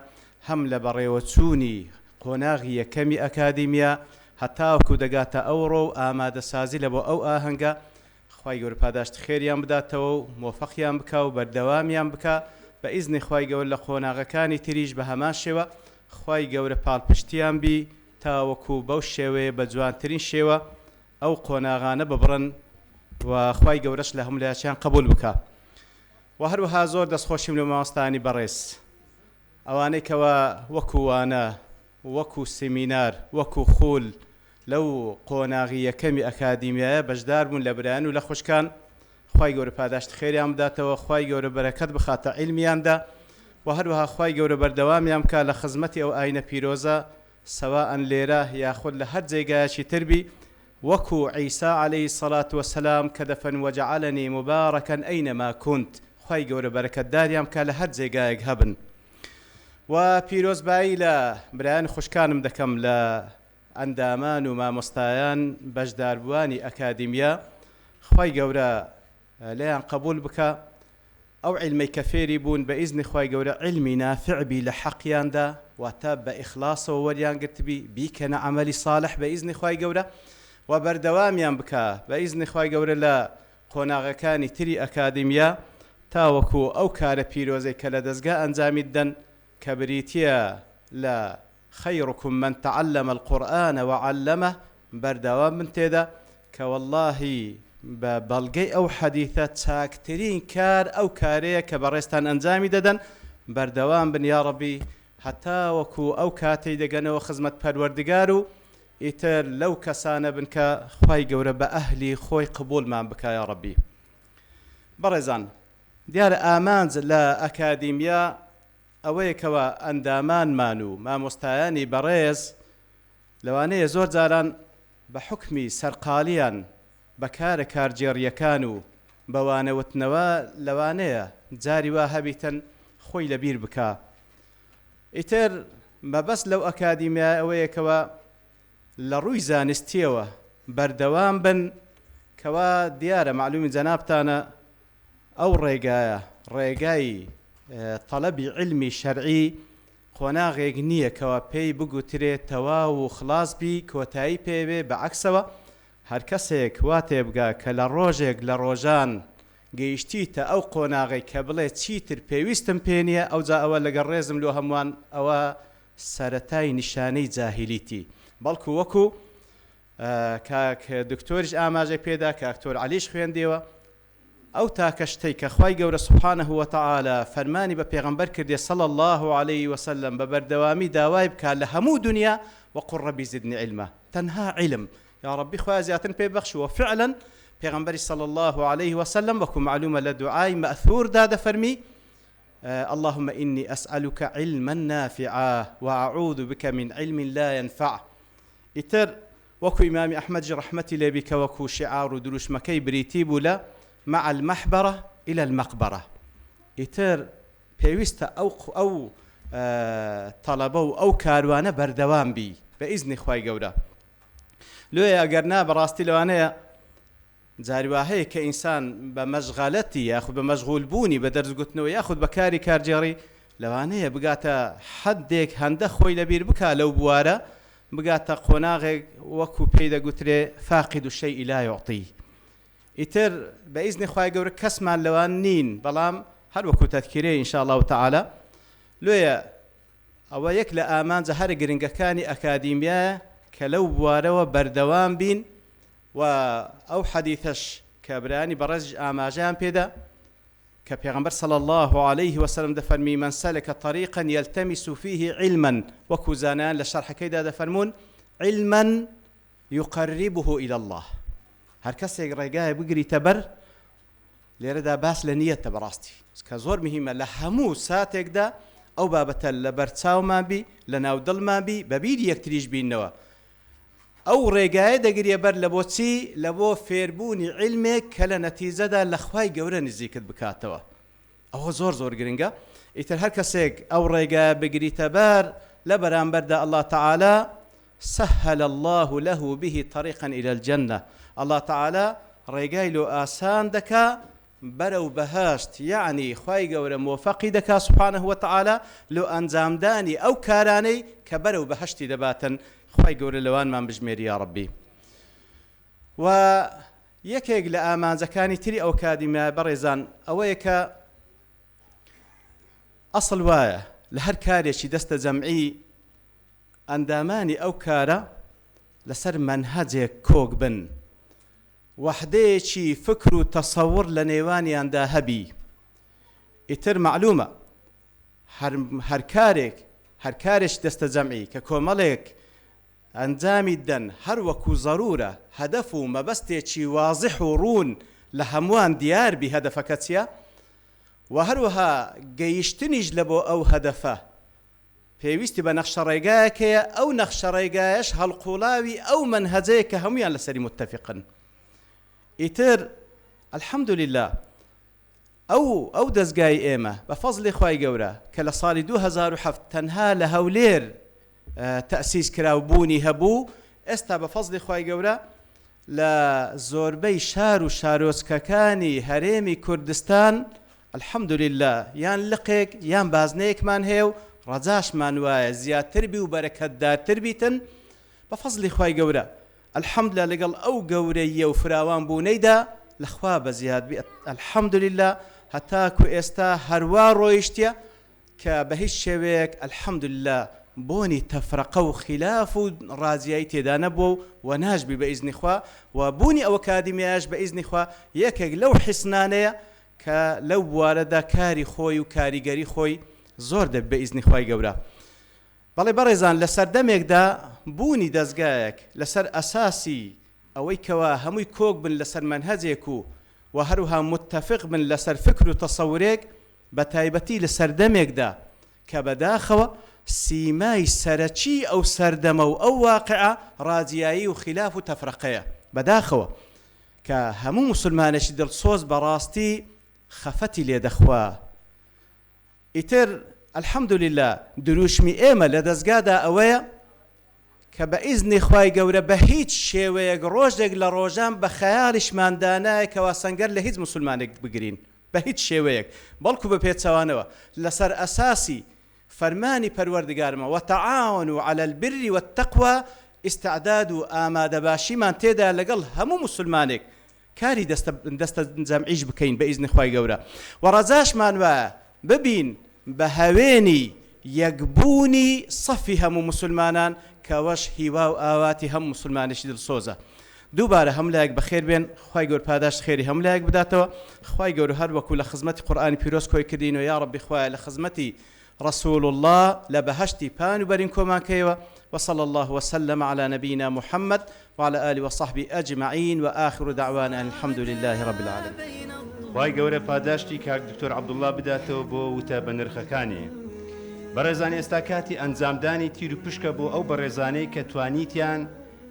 هەم لە بەڕێوەچوونی قۆناغی یەکەمی ئەکادیمیا، هەتاوەکو دەگاتە ئەوڕۆ و ئامادەسازی لە بۆ ئەو ئاهەنگە. خی گەورە پاداشت خێریان بداتەوە و مۆفەقیان بکە و بەردەوامیان بکە بە ئیزنی خی گەورە لە قۆناغەکانی تریش بە هەمان شێوە. خی گەورە پاڵپشتیان بی تاوەکو بەو شێوەیە بە جوانترین شێوە ئەو قۆناغانە ببڕن و خی گەورەش لە هەموو لایەکیان قبول بکە. و هەروەها زۆر دەستخۆشیم لە مامۆستایانی بەڕێز، ئەوانەی کەوە وەکووانە وەکو سمینار وەکو خول لەو قۆناغی یەکەمی ئەکادیمیایە بەشدار بوون لە برایان و لە خوشکان. خی گەورە پاداشت خێریان بداتەوە، خی گەورە بەرەکەت بخاتە عیلمیاندا و هەروەها خی گەورە بەردەوامیان بکە لە خزمەتی ئەو ئاینە پیرۆزە، سەواءن لێرە یاخود لە هەر جێگایەکی تربی، وەکو عیسا عەلەیهی السەڵات وەسەلام کە دەفەن وەجەعەلەنی مبارەکەن ئەینەما کونت. خی گەورە بەرەکەتداریان بکە لە هەر جێگایەک هەبن. و پیرۆزبایی لە برایان خوشکانم دەکەم لە ئەندامان و مامۆستایان بەشداربووانی ئەکادیمیا. خی گەورە لێیان قبول بکە ئەو عیلمەی کە فێری بوون بە ئیزنی خی گەورە عیلمی نافعبی لە حەقیاندا واتە بە ئیخلاسەوە وەریان گرتبی بیکەنە عەمەلی ساڵح بە ئیزنی خی گەورە و بەردەوامیان بکە بە ئیزنی خی گەورە لە قۆناغەکانی تری ئەکادیمیا تاوەکو ئەو کارە پیرۆزەی کە لە دەستگا ئەنجامی دەن کە بریتیە لە خەیڕکم من تعلم القورآن وعلمه بەردەوام من تێدا کە وەڵڵاهی بە بەڵگەی ئەو حەدیثە چاکترین کار ئەو کارەیە کە بەڕێستان ئەنجامی دەدەن. بەردەوام بن یا ڕەبی هەتا وەکو ئەو کاتەی دەگەنەوە خزمەت پەروەردگار و ئیتر لەو کەسانە بن کە خی گەورە بە ئەهلی خۆی قبولمان بکە یا ڕەبی. بەڕێزان، دیارە ئامانج لە ئەکادیمیا ئەوەیەکەوە ئەندامانمان و مامۆستایانی بەڕێز لەوانەیە زۆر جاران بە حکمی سەرقالیان بەکارە کارجێڕیەکان و بەوانەوتنەوە لەوانەیە جاری وا هەبیتن خۆی لەبیر بکە. ئیتر مەبەست لەو ئەکادیمیا ئەوەیەکەوە لە ڕووی زانستیەوە بەردەوام بن کەوا دیارە معلومی جەنابتانە ئەو ڕێگایە ڕێگای تەڵەبی علمی شەرعی قۆناغێک نییە کەوا پێی بگوترێت تەواو و خلاصبی کۆتایی پێوێ بەعەکسەوە هەر کەسێک وا تێبگا کە لە ڕۆژێک لە ڕۆژان گەیشتیتە ئەو قۆناغی کە بڵێ چیتر پێویستم پێ نییە ئەوجا ئەوە لەگەڵ ڕێزم لۆ هەمووان ئەوە سەرەتای نیشانەی جاهیلیتی. بەڵکو وەکو کاک دکتۆریش ئاماژەی پێدا کاکتۆر عەلیش خوێندێەوە ئەو تاکەشتەی کە خی گەورە سوبحانەه وتەعالە فەرمانی بە پێغەمبەر کردێ صلی الله عليه وسلم بە بەردەوامی داوای بکات لە هەموو دنیا وەقل ڕەبی زدنی عیلمە، تەنها عیلم یا ڕەبی خوا زیاتر پێ بەخش. و فعلا پێغەمبەری صلی الله عليه وسلم وەکو معلومە لە دوعای مەئثوردا دەفەرمی اللهم إني أسألك علما نافعا وأعوذ بك من علم لا ينفع. ئیتر وەکو ئیمامی ئەحمەدی ڕەحمەتی لێ بیکە وەکو شعار و دروشمەکەی بریتی بوو لە مع المحبرة إلى المقبرة. ئیتر پێویستە ئەو طەلەبە و ئەو کاروانە بەردەوام بی بە ئیزنی خی گەورە. لێ ئەگەر نا بەڕاستی لەوانەیە جاریوا هەیە کە ئینسان بە مەشغەلەتی یاخود بە مەشغول بوونی بە دەرزگوتنەوە یاخود بە کاری کارجێڕی لەوانەیە بگاتە حەدێک هەندە خۆی لەبیر بکە لەو بوارە بگاتە قۆناغێک وەکو پێی دەگوترێ فاقد الشيء لا يعطي. ئیتر بە ئیزنی خی گەورە کەسمان لەوان نین، بەڵام هەر وەکو تەذکیرەیە ئینشاء الله تعالى لێیە ئەوە یەک لە ئامانجە هەر گرنگەکانی ئەکادیمیایە کە لەو بوارەوە بەردەوام بین و ئەو حەدیثەش کە برایانی بەڕێز ئاماژەیان پێدا کە پێغەمبەر صلی الله عليه وسلم دەفەرمی من سلك طريقا يلتمس فيه علما وەکو زانایان لە شەرحەکەیدا دەفەرمون علما يقربه إلى الله هەر کەسێک ڕێگایە بگریتە بەر لێرەدا باس لە نیەتە بەڕاستی کە زۆر مهمە لە هەموو ساتێکدا ئەو بابەتە لە بەرچاومان بی لە ناو دڵمان بی بەبیری یەکتریش بینەوە ئەو ڕێگایە دەگرێ بەر لە بۆچی لە بۆ فێربوونی عیلمێک کە لە نەتیجەدا لە خوای گەورە نزیکت بکاتەوە ئەوە زۆر گرنگە ئیتر هەر کەسێک ئەو ڕێگایە بگریتە بەر لە بەرامبەردا الله تعالى سهل الله له به طريقا إلى الجنة الله تعالى ڕێگای لۆ ئاسان دەکا بەرەو بەهەشت یعنی خوای گەورە مۆفەقی دەکا سبحانه وتعالى لۆ ئەنجامدانی ئەو کارانەی کە بەرەو بەهەشتی دەباتن خوای گەورە لەوانمان بژمێری یا ڕەبی و یەکێک لە ئامانجەکانی تری ئەو کادیمە بەڕێزان ئەوەیە کە ئەسڵ وایە لە هەر کارێکی دەستە جەمعی ئەندامانی ئەو کارە لەسەر مەنهەجێک کۆک بن وحدەیەکی فکر و تەسەوڕ لە نێوانیاندا هەبی ئیتر معلومە هەر کارێک دەستە جەمعی کە کۆمەڵێک ئەنجامی دەن هەر وەکو زەرورە هەدەف و مەبەستێکی وازح و ڕوون لە هەمووان دیار بی هەدەفەکە چییە و هەروەها گەیشتنیش لە بۆ ئەو هەدەفە پێویستی بە نەخشە ڕێگایەکەیە ئەو نەخشە ڕێگایەش هەڵقوڵاوی ئەو مەنهەجەیە کە هەمویان لەسەری متتەفقن ئیتر الحەمدولله ئەو دەستگای ئێمە بە فەزلی خوای گەورە کە لە ساڵی 2007 تەنها لە هەولێر تەسیس کراوبوونی هەبوو ئێستا بە فەزلی خوای گەورە لە زۆربەی شار و شارۆچکەکانی هەرێمی کوردستان الحەمدولله یان لقێک یان بازنەیەکمان هەیە و ڕەجاشمان وایە زیاتر بی و بەرەکەتدارتر بیتن بە فەزلی خوای گەورە الحەمدولله لەگەڵ ئەو گەورەیە و فراوان بوونەیدا لەخوا بە زیاد بی الحەمدولله هەتاکو ئێستا هەروا ڕۆیشتە کە بە هیچ شێوەیەک الحەمدولله بۆنی تەفرەقە و خلاف و ڕازیایی تێدا نەبوو و ناژبی بە ئیزنی خوا و بوونی ئەوە کادیمیاش بە ئیزنی خوا یەکێک لەو حیسنانەیە کە لەو بوارەدا کاری خۆی و کاریگەری خۆی زۆر دەب بە ئیزنی خوای گەورە بەڵێ بەڕێزان لە سەردەمێکدا بوونی دەستگایەک لەسەر ئەساسی ئەوەی کەوا هەمووی کۆک بن لەسەر مەنهەجێک و هەروها متتەفق بن لەسەر فکر و تەسەورێک بە تایبەتی لە سەردەمێکدا کە بەداخەوە سیمای سەرەکی ئەو سەردەمە و ئەو واقعە ڕازیایی و خلاف و تەفرەقەیە بەداخەوە کە هەموو مسلمانێکی دڵسۆز بەڕاستی خەفەتی لێ دەخوا ئیتر الحەمدولله دروشمی ئێمە لە دەستگادا ئەوەیە کە بە ئیزنی خوای گەورە بە هیچ شێوەیەک ڕۆژێک لە ڕۆژان بە خەیاڵیشماندانایەکەوە سەنگەر لە هیچ مسلمانێک بگرین بە هیچ شێوەیەک بەڵکو بە پێچەوانەوە لەسەر ئەساسی فەرمانی پەروەردگارمە وتەعاونوا عەلى البر والتەقوى ئیستعداد و ئامادەباشیمان تێدا لەگەڵ هەموو مسلمانێک کاری دەستە جەمعیش بکەین بە ئیزنی خوای گەورە و ڕەجاشمان وایە ببین بە هەوێنی یەکبوونی سەفی هەموو مسلمانان کەوەش هیوا و ئاواتی هەموو مسلمانێکی دڵسۆزە دووبارە هەملایەک بەخێر بێن خوای گەورە پاداش خێری هەملایەک بداتەوە خوای گەورە هەر وەکو لە خزمەتی قورئانی پیرۆز کۆی کردینەوە یا ڕەبی خوایە لە خزمەتی رسول الله لبهشتي بان وبرين كومان كيوا وصلى الله وسلم على نبينا محمد وعلى آله وصحبه أجمعين وآخر دعوانا الحمد لله رب العالمين وای گەورە پاداشتی کاک دکتۆر عەبدوڵڵا بداتەوە بۆ وتە بە نرخەکانی بەڕێزانی ئێستا کاتی ئەنجامدانی تیر و پشکە بۆ ئەو بەڕێزانەی کە توانیتیان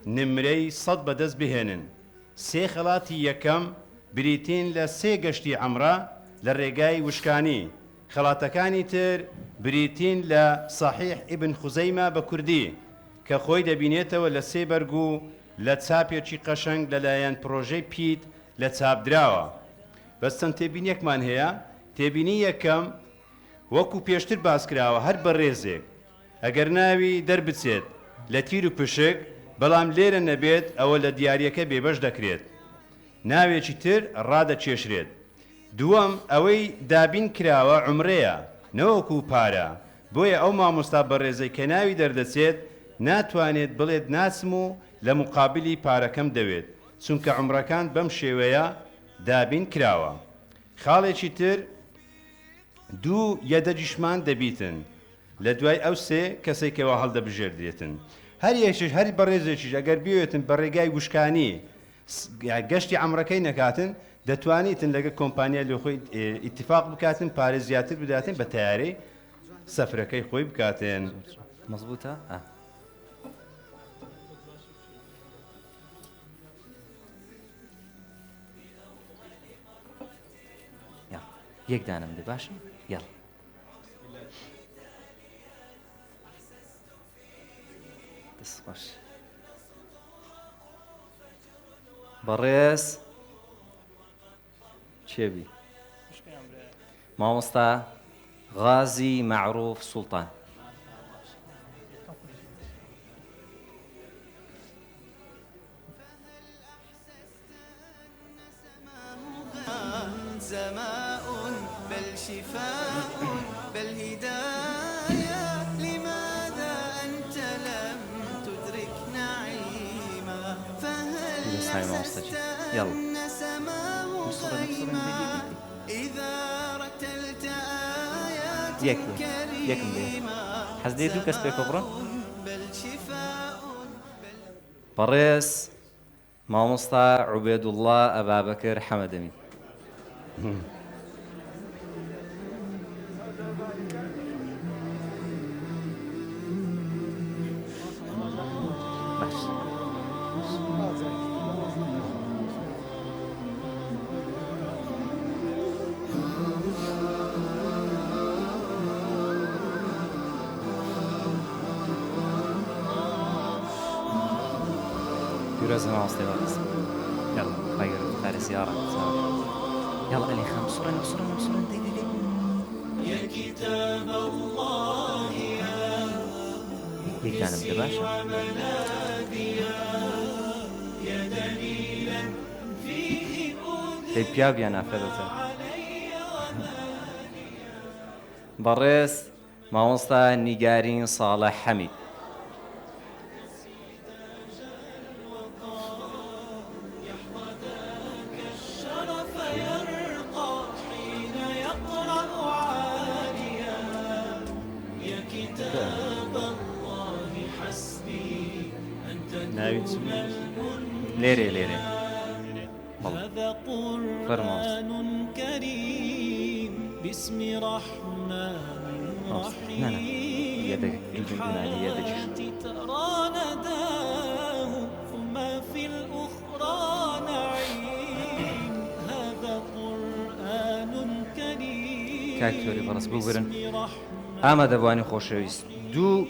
نمرەی 100 بەدەست بهێنن سێ خەڵاتی یەکەم بریتین لە سێ گەشتی عەمرە لە ڕێگای وشکانی خەڵاتەکانی تر بریتین لە صحیح ئیبن خوزەیمە بە کوردی کە خۆی دەبینێتەوە لە سێ بەرگ و لە چاپێکی قەشەنگ لەلایەن پرۆژەی پیت لە چاپدراوە بەستەن تێبینیەکمان هەیە تێبینی یەکەم وەکو پێشتر باسکراوە هەر بە ڕێزێک ئەگەر ناوی دەربچێت لە تیر و پشک بەڵام لێرە نەبێت ئەوە لە دیارەکە بێبەش دەکرێت ناوێکی تر ڕادەچێشرێت دووەم ئەوەی دابین کراوە عومرەیە نەوەکو پارە بۆیە ئەو مامۆستا بەڕێزەی کە ناوی دەردەچێت ناتوانێت بڵێت ناچم و لە مقابلی پارەکەم دەوێت چونکە عومرەکان بەم شێوەیە دابین کراوە خاڵێکی تر دوو یەدەجیشمان دەبیتن لە دوای ئەو سێ کەسێکەوە هەڵدەبژێردێتن هەر یەکیش هەری بەڕێزێکیش ئەگەر بێتن بە ڕێگای وشکانی گەشتی عەمرەکەی نەکاتن دەتوانیتن لەگە کۆمپانیا لە خۆی ئیتیفاق بکاتن پارێ زیاتر بداتن بە تیارەی سەفرەکەی خۆی بکاتن. مەزبوطە؟ یەک دانم دێ باشە؟ یاڵ دەست خۆش بەڕێز چێبی مامۆستا غازی معروف سوڵتان سماء بل شفاء بل هداية لماذا أنت لم تدرك نعيما فهل أحسست أن سماه خيما إذا رتلت آيات كريمة حەزدێت دوو کەس پێکۆ بڕۆن بل شفاء بەڕێز مامۆستا عوبێدوڵڵا ئەبابەکر حەمەدەمی يرزم مامۆستای بەڕێز يلا خير دار سيارة يلا علي خام بسرعة بسرعة بسرعة دي يا كتاب الله يا كان بدباشة يا دليلا فيه هي بياب يا نافذة بەڕێز مامۆستا نیگارین صالح حەمید ليري ليري هذا قرآن كريم باسم رحمن رحيم يدك يدك ترى نداه ثم في الأخرى نعيم هذا قرآن كريم كاكتوري برس بوبرن ئاما دەبوانی خۆشەویست دوو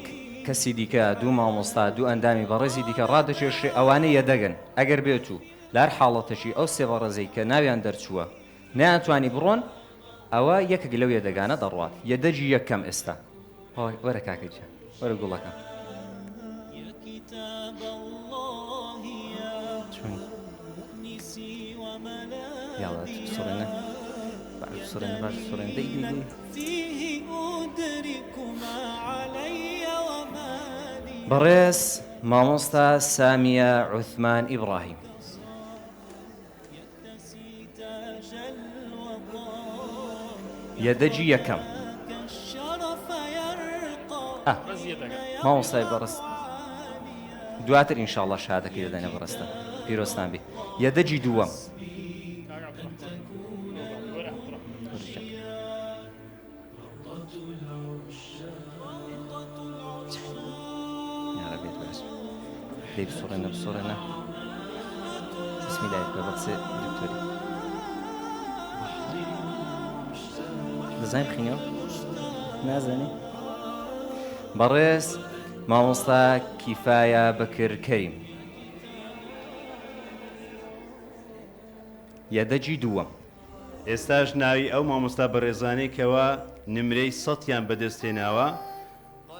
کەسی دیکە دوو مامۆستا دوو ئەندامی بەڕێزی دیکە ڕادەکێشێ ئەوانە یەدەگەن ئەگەر بێت و لار حاڵەتەشی ئەو سێ بەڕێزەی کە ناویان دەرچووە نەیانتوانی بڕۆن ئەوە یەکێک لەو یەدەگانە دەڕوات یەدەجی یەکەم ئێستا وەرە کاکەجە وەرە گوڵەکەم یاڵە سڕێنە سڕێنە باش سڕێن دەی بەڕێز مامۆستا سامیە عوثمان ئیبراهیم یەدەجی یەکەم مامۆستای بەڕێز دواتر ئینشاءڵڵا شادەکەی دەدەنێ بەڕێستە پیرۆستان بێ یەدەجی دووەم بسرعة بسرعة بسم الله بقصة دكتوري دزاين بخينيو نازني بەڕێز مامۆستا کیفایە بەکر کەریم یەدەجی دووەم ئێستاش ناوی ئەو مامۆستا بەڕێزانەی کەوا نمرەی 100یان بەدەستێناوە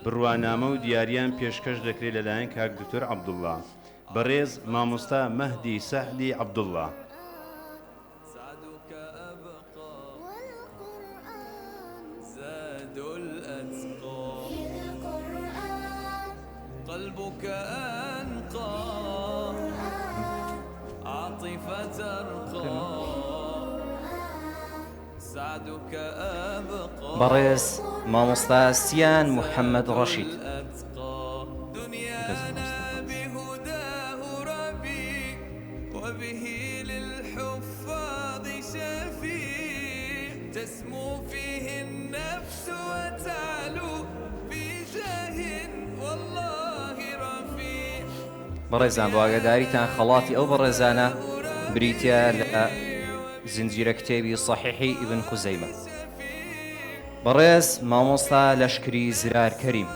بڕوانامە و دیاریان پێشکەش دەکرێت لەلایەن کاک دکتۆر عەبدوڵڵا بەڕێز مامۆستا مەهدی سەحدی عەبدوڵڵا قلبك أنقى عاطفة ترقى سعدك أبقى بەڕێز مامۆستا سیان محەممەد ڕەشید دنيانا بەڕێزان بۆ ئاگاداریتان خەڵاتی ئەو بەڕێزانە بریتە لە زنجیرە کتێبی صحیحی ئیبن خوزەیمە. بەڕێز مامۆستا لەشکری زرار کەریم.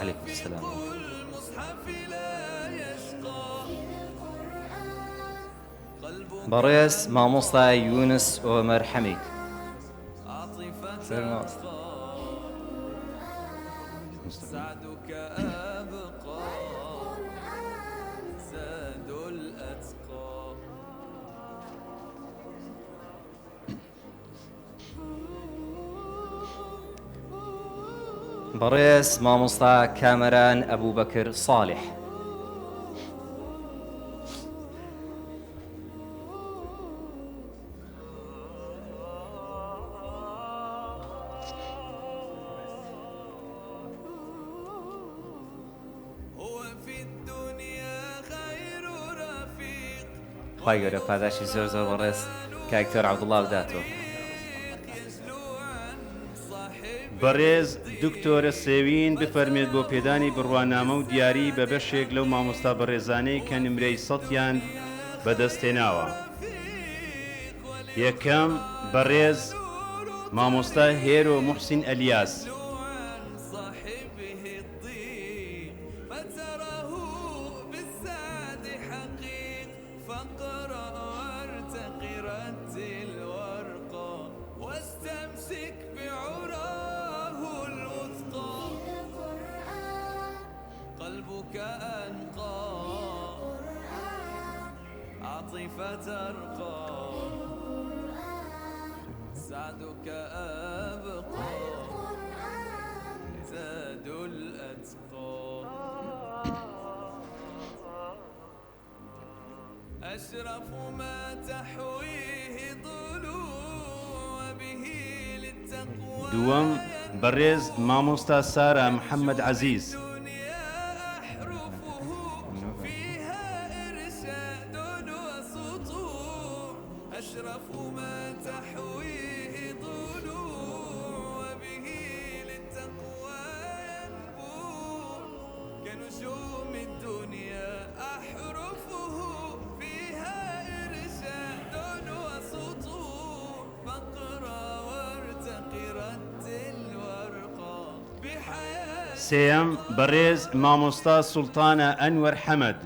عليكم السلام. بەڕێز مامۆستا یونس ئۆمەر حەمید. سعدك أبقى زاد الأتقى. بەڕێز مامۆستا کامەران ئەبوبەکر صالح. خی گەورە پاداشی زۆر زۆر بەڕێز کاکتۆر عەبدوڵڵا بداتەوە. بەڕێز دکتۆرە سێوین بفەرمێت بۆ پێدانی بڕوانامە و دیاری بە بەشێک لەو مامۆستا بەڕێزانەی کە نمرەی 100یان بەدەستێناوە. یەکەم بەڕێز مامۆستا هێرۆ موحسین ئەلیاس. فترقى سعدك أبقى زاد الأتقى. أشرف ما تحويه ضلوع به للتقوى. دووەم بەڕێز مامۆستا سارا محەممەد عەزیز. سێەم بەڕێز مامۆستا سوڵتانە ئەنوەر حەمەد.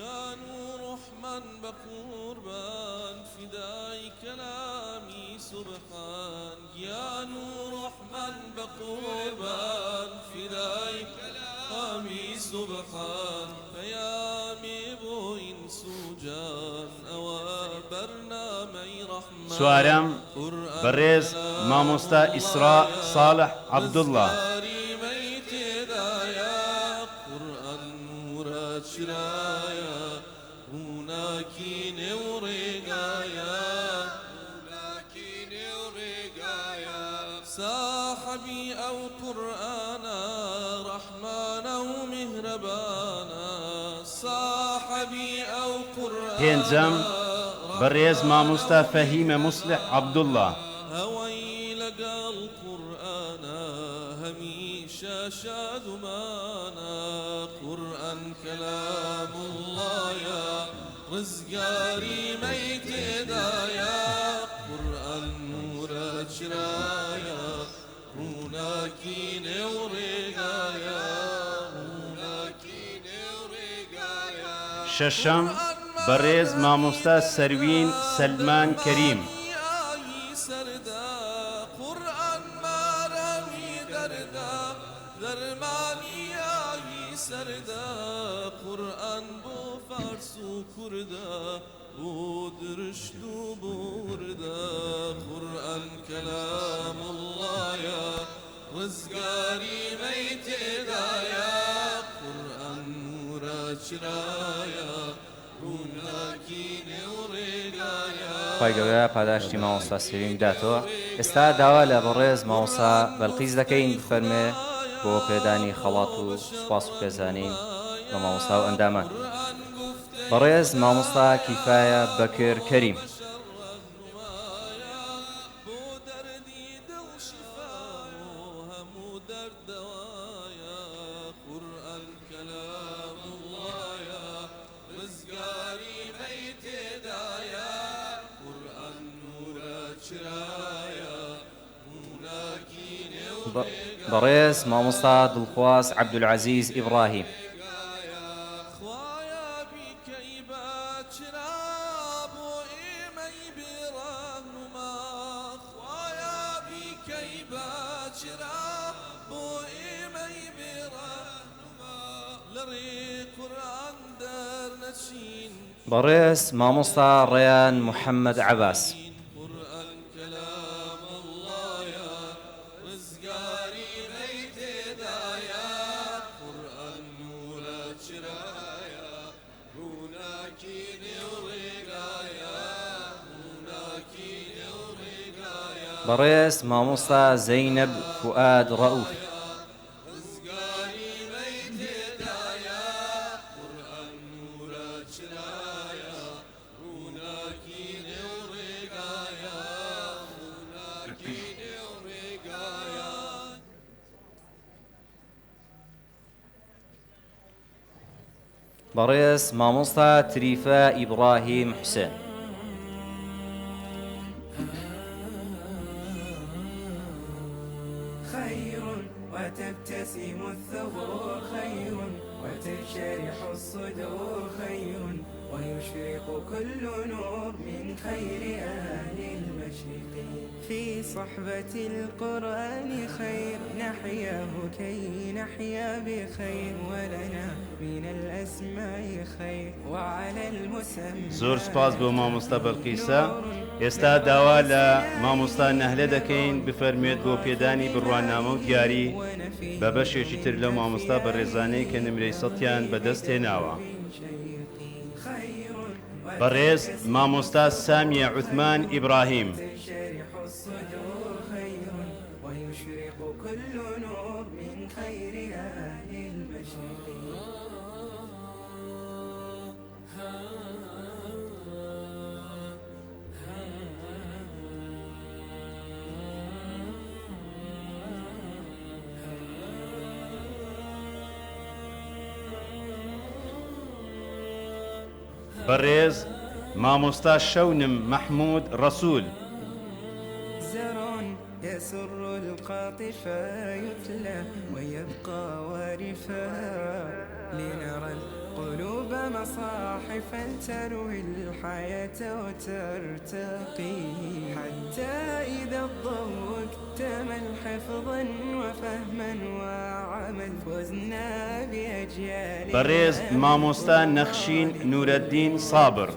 يا نور رحمن بقربان فداي كلامي سبحان. يا نور رحمن بقربان فداي كلامي سبحان. فيامي بوين سوجان أوا برنامي رحمن. سوارەم بەڕێز مامۆستا ئیسرا ساڵح عەبدوڵڵا. شرايا هناكي نوريقايا هناكي نوريقايا. صاحبي أو قرآنا رحمانا ومهربانا. صاحبي أو قرآنا. پێنجەم بەڕێز مامۆستا فەهیمە مصلح عەبدوڵڵا. هوي لقى القرآن هميشة شادمانا. قرآن كلام الله يا رزقاري ميت دايا. قرآن نور شرايا هناكي نوريقايا هناكي نوريقايا. شەشەم بەڕێز مامۆستا سەروین سەلمان کەریم. قرآن بو فارس و كردا بو درشت و بردا. قرآن كلام الله يا رزقاري ميت دايا. قرآن نور شرايا هناكي نوريقايا. خی گەورە پاداشتی مامۆستا سێوین بداتەوە. ئێستا داوا لە بەڕێز مامۆستا بەلقیس دەکەین بفەرمێ بۆ پێدانی خەڵات و سوپاس و پێزانین بە مامۆستا و ئەندامان. بەڕێز مامۆستا کیفایە بەکر کەریم. بەڕێز مامۆستا دڵخواز عەبدولعەزیز ئیبراهیم. بەڕێز مامۆستا ڕێیان محەممەد عەباس. بەڕێز مامۆستا زەینەب فوئاد ڕەئوف. بەڕێز مامۆستا تریفە ئیبراهیم حوسێن. وتبتسم الثغور خير وتنشرح الصدور خير ويشرق كل نور من خير أهل المشرق في صحبة القرآن خير نحياه كي نحيا بخير ولنا من الأسماء خير وعلى المسمى. زۆر سپاس بۆ مامۆستا بەڵقیسە. ئێستا داوا لە مامۆستا نەهلە دەکەین بفەرمێت بۆ پێدانی بڕوانامە و دیاری بە بەشێکی تر لە مامۆستا بە ڕێزانەی کە نمرەی سەدیان بەدەست هێناوە. بەڕێز مامۆستا سامیە عوتمان ئیبراهیم. بەڕێز مامۆستا شەونم محمود ڕەسوول. يسر القاطف يتلى ويبقى وارفا لنرى القلوب مصاحفا تروي الحياة وترتقي حتى إذا الضوء اكتمل حفظا وفهما وعمل فزنا بأجيال. بەڕێز مامۆستا نەخشین نورەدین سابر.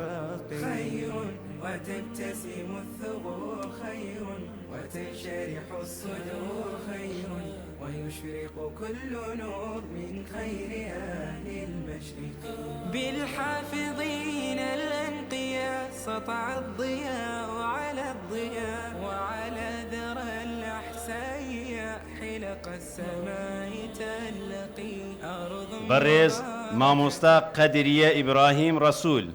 خير وتبتسم الثغور خير وتنشرح الصدور خير ويشرق كل نور من خير أهل المشرق بالحافظين الأنقياء سطع الضياء على الضياء وعلى ذرى الأحساء حلق السماء تلقي أرض. بەڕێز مامۆستا قەدریە ئیبراهیم ڕەسوول.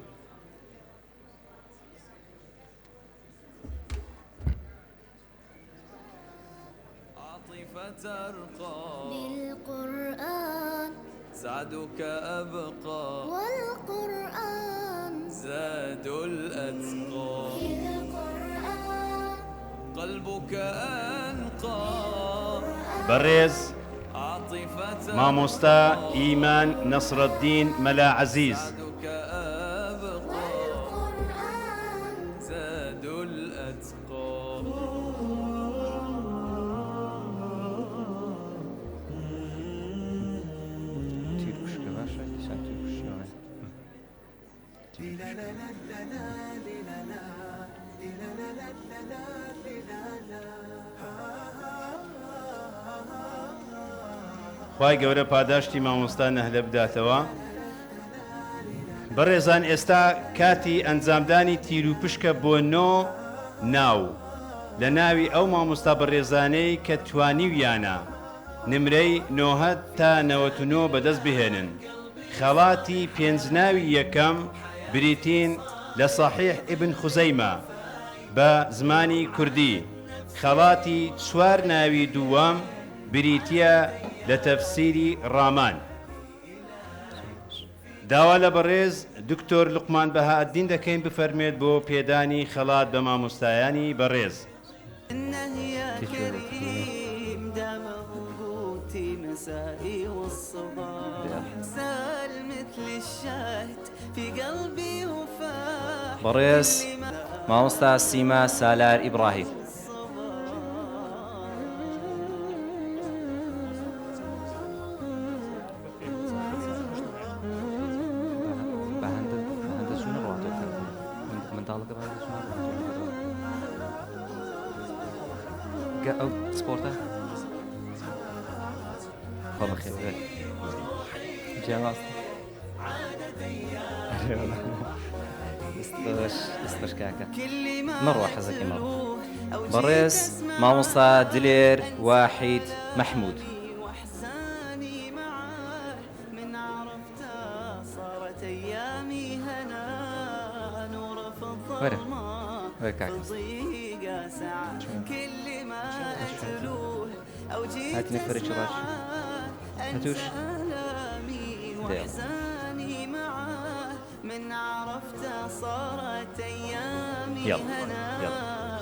ترقى بالقرآن سعدك أبقى والقرآن زاد الأتقى بالقرآن قلبك أنقى بەڕێز عاطفة مامۆستا ئیمان نەسرەددین مەلا عەزیز. سعدك أبقى زاد الأتقى خوای گەورە پاداشتی مامۆستا نەهلە بداتەوە. بەڕێزان ئێستا کاتی ئەنجامدانی تیر و پشکە بۆ ناو لە ناوی ئەو مامۆستا بەڕێزانەی کە توانیویانە نمرەی 90 تا 99 بەدەست بهێنن. خەڵاتی پێنجناوی یەکەم بریتین لە صحیح ئیبن خوزەیمە بە زمانی کوردی. خەڵاتی چوار ناوی دووەم بریتیە لە تەفسیری ڕامان. داوا لە بەڕێز دکتۆر لوقمان بەهاءالدین دەکەین بفەرمێت بۆ پێدانی خەڵات بە مامۆستایانی بەڕێز. مسائي والصباح سال مثل الشاهد في قلبي وفاح بەڕێز مامۆستا سیما سالار ئیبراهیم. ئەو سپۆرتە خۆ بەخێر دەستش کاکە مەڕوە حەزەکەی مەڕ. بەڕێز مامۆستا دلێر واحید مەحموود. وەرە وەرە کاکە هاتني فرج راش هاتوش يلا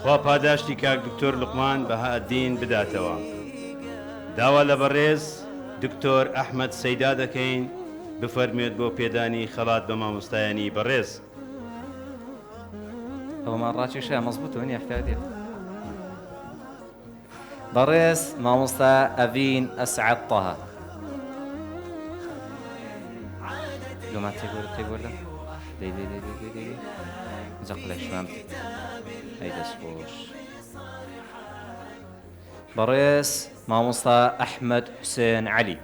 خوا پاداشتی کاک دکتۆر لوقمان بەهاءالدین بداتەوە. داوا لە بەڕێز دکتۆر ئەحمەد سەیدا دەکەین بفەرمێت بۆ پێدانی خەڵات بە مامۆستایانی بەڕێز. ئەومان ڕاکێشە مەزبوطە نیە احتیاطیە. بەڕێز مامۆستا ئەڤین ئەسعەد طەها. لۆمان تێگوەردە دەی جەقلە شوام ئەی دەستخۆش. بەڕێز مامۆستا ئەحمەد حوسێن عەلی.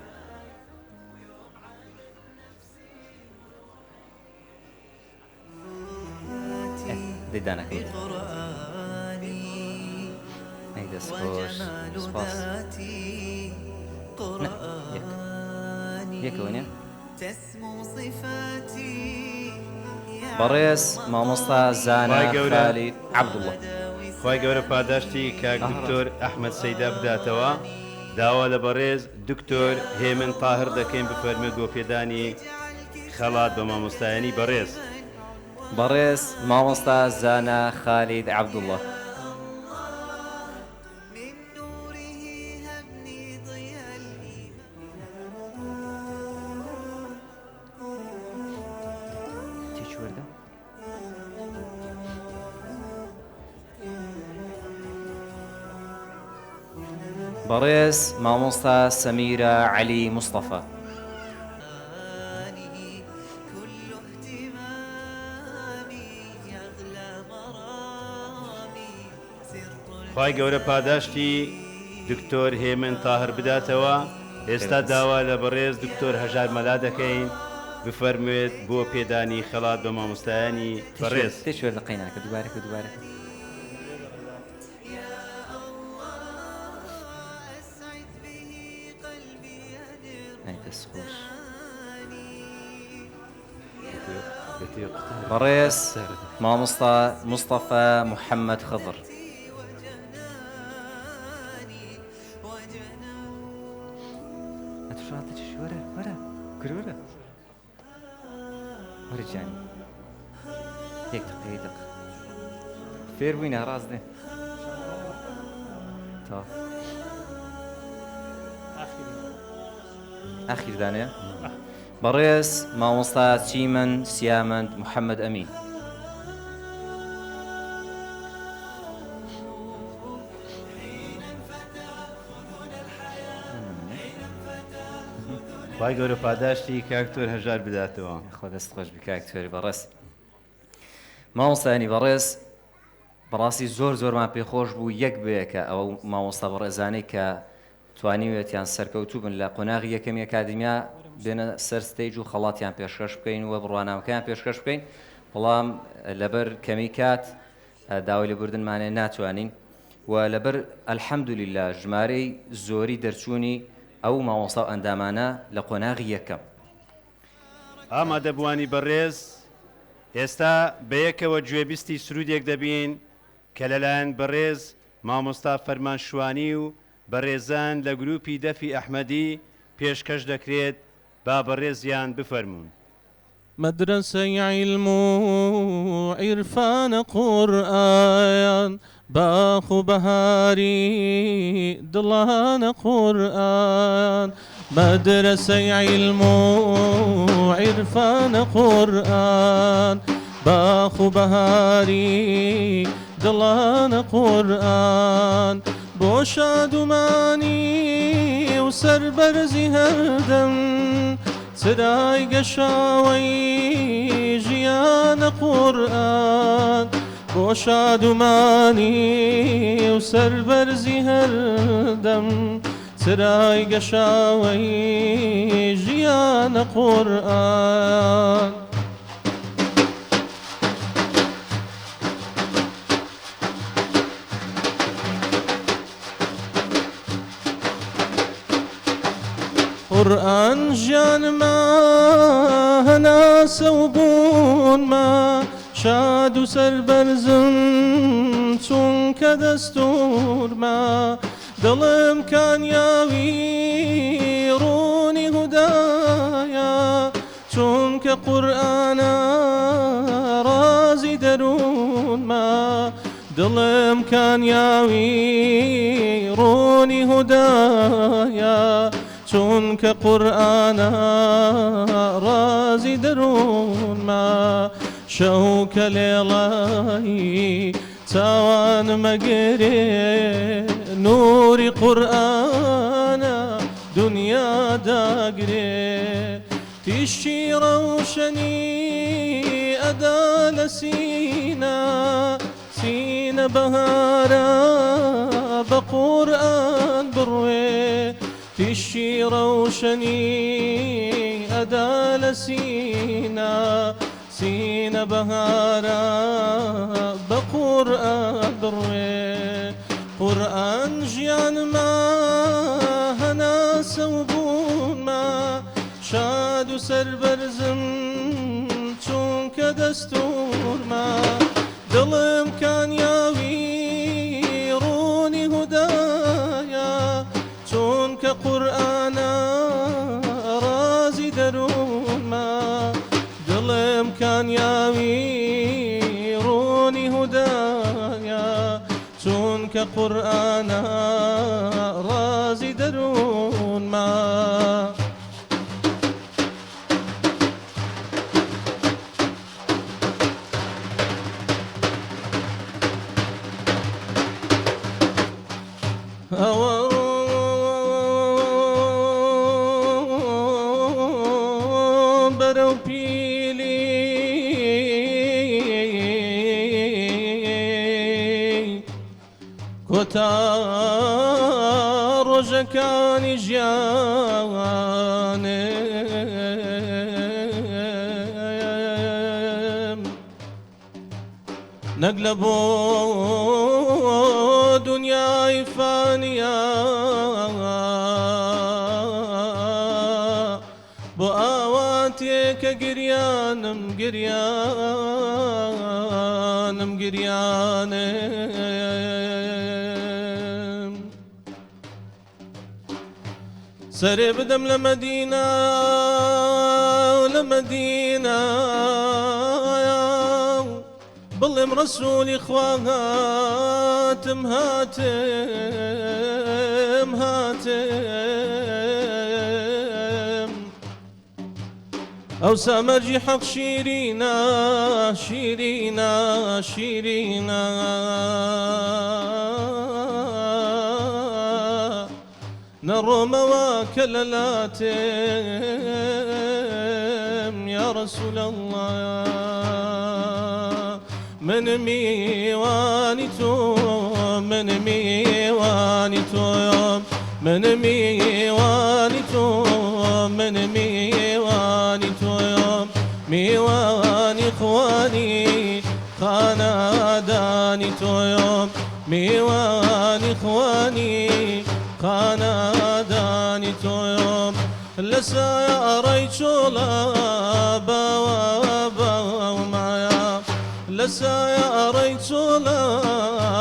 دەیدانەکەی دەستخۆش سپاس. یەکەوە نیە. بەڕێز مامۆستا زانا خالید عەبدوڵڵە. خوای گەورە پاداشتی کاک دکتۆر ئەحمەد سەیدا بداتەوە. داوا لە بەڕێز دکتۆر هێمن تاهر دەکەین بفەرمێت بۆ پێدانی خەڵات بە مامۆستایانی بەڕێز. بەڕێز مامۆستا زانا خالید عەبدوڵڵە. بەڕێز مامۆستا سەمیرە عەلی موستەفا. خوای گەورە پاداشتی دکتۆر هێمن تاهر بداتەوە. ئێستا داوا لە بەڕێز دکتۆر هەژار مەلا دەکەین بفەرموێت بۆ پێدانی خەڵات بە مامۆستایانی بەڕێز. تێشوێ لە قەیناکە دووبارەکە دەستخۆش. بەڕێز مامۆستا موستەفا محەممەد خضر. وەرەجانی یەک دقیقە فێر بووینە ڕاستێ تا ئاخیردانەیە. بەڕێز مامۆستا چیمەن سیامەند محەممەد ئەمین. خوای گەورە پاداشتی کاکتۆر هەژار بداتەوە. خۆ دەست خۆش بکاکتۆری بەڕێز. مامۆستایانی بەڕێز بەڕاستی زۆرمان پێخۆش بوو یەک بەیەکە ئەوە مامۆستا بەڕێزانەی کە توانیوێتیان سەرکەوتوو بن لە قۆناغی یەکەمی ئەکادمیا بێنە سەر ستەیج و خەڵاتیان پێشکەش بکەین و بڕوانامەکەیان پێشکەش بکەین. بەڵام لەبەر کەمی کات داوای لێبوردنمانێ ناتوانین و لەبەر ئەلحەمدولیلا ژمارەی زۆری دەرچوونی ئەو مامۆستا و ئەندامانە لە قۆناغی یەکەم ئامادەبوانی بەڕێز ئێستا بەیەکەوە گوێبیستی سرودێک دەبین کە لەلایەن بەڕێز مامۆستا فەرمانشوانی و بەڕێزان لە گروپی دەفی ئەحمەدی پێشکەش دەکرێت با بەڕێزیان بفەرمونون. مدرسة علم عرفان قرآن باخو بهاري دلان قرآن مدرسة علم عرفان قرآن باخو بهاري دلان قرآن بوشاد ماني وسر برزي هردم سرای گەشاوەی ژیانە قورئان بۆ شادومانی و سەربەرزی هەردەم سرای گەشاوەی ژیانە قورئان قورئان ژیانما هەناسە و بوونما شاد و سەربەرزم چونکە دەستورما دڵم کانیاوی ڕوونی هودایە چونکە قورئانە ڕازی دەروونما دڵم کانیاوی ڕوونی هودایە چونکە قورئانە ڕازی دەروونما شەوکە لێڵایی چاوانمەگرێ نوری قورئانە دنیا داگرێ تیشی ڕەوشەنی ئەدا لە سینە بەهارە بە قورئان بڕوێ تیشی ڕەوشەنی ئەدا لە سینە بەهارە بە قورئان بڕوێ قورئان ژیانما هەناسە و بوونما شاد و سەربەرزم چونکە دەستورما دڵم کانیاوی ڕوونی هودایە چونکە قورئانە ڕازی دەروونما دڵم کانیاوی ڕوونی هودایە چونکە قورئانە ڕازی دەروونما بەرەو پیلی کۆتا ڕۆژەکانی ژیانم نەک لە بۆ دنیای فانیە بۆ ئاواتێکە گریانم سەرێ بدەم لە مەدینە بڵێم ڕەسوولی خوا هاتم ئەو سامەرجی حەق شیرینە نەڕۆمەوە کە لە لاتم یا ڕەسوول الله من میوانی تۆ من میوانی تۆم من میوانی تۆ من میوانی تۆم میوانی خوانی خانەدانی تۆم میوانی خوانی خانەدانی تۆم لسياري شولا باوا باوا مايا لسياري شولا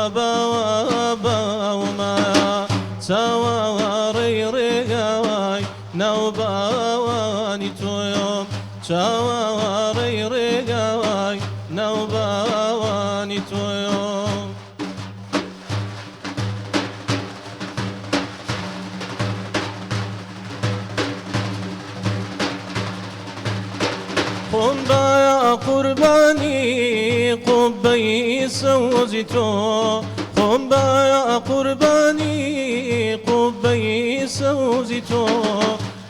باوا باوا مايا تاواري ريغاي نوباواني تويوم تاواري ريغاي نوباواني تويوم قم يا قرباني قبي سوزتو قم يا قرباني قبي سوزتو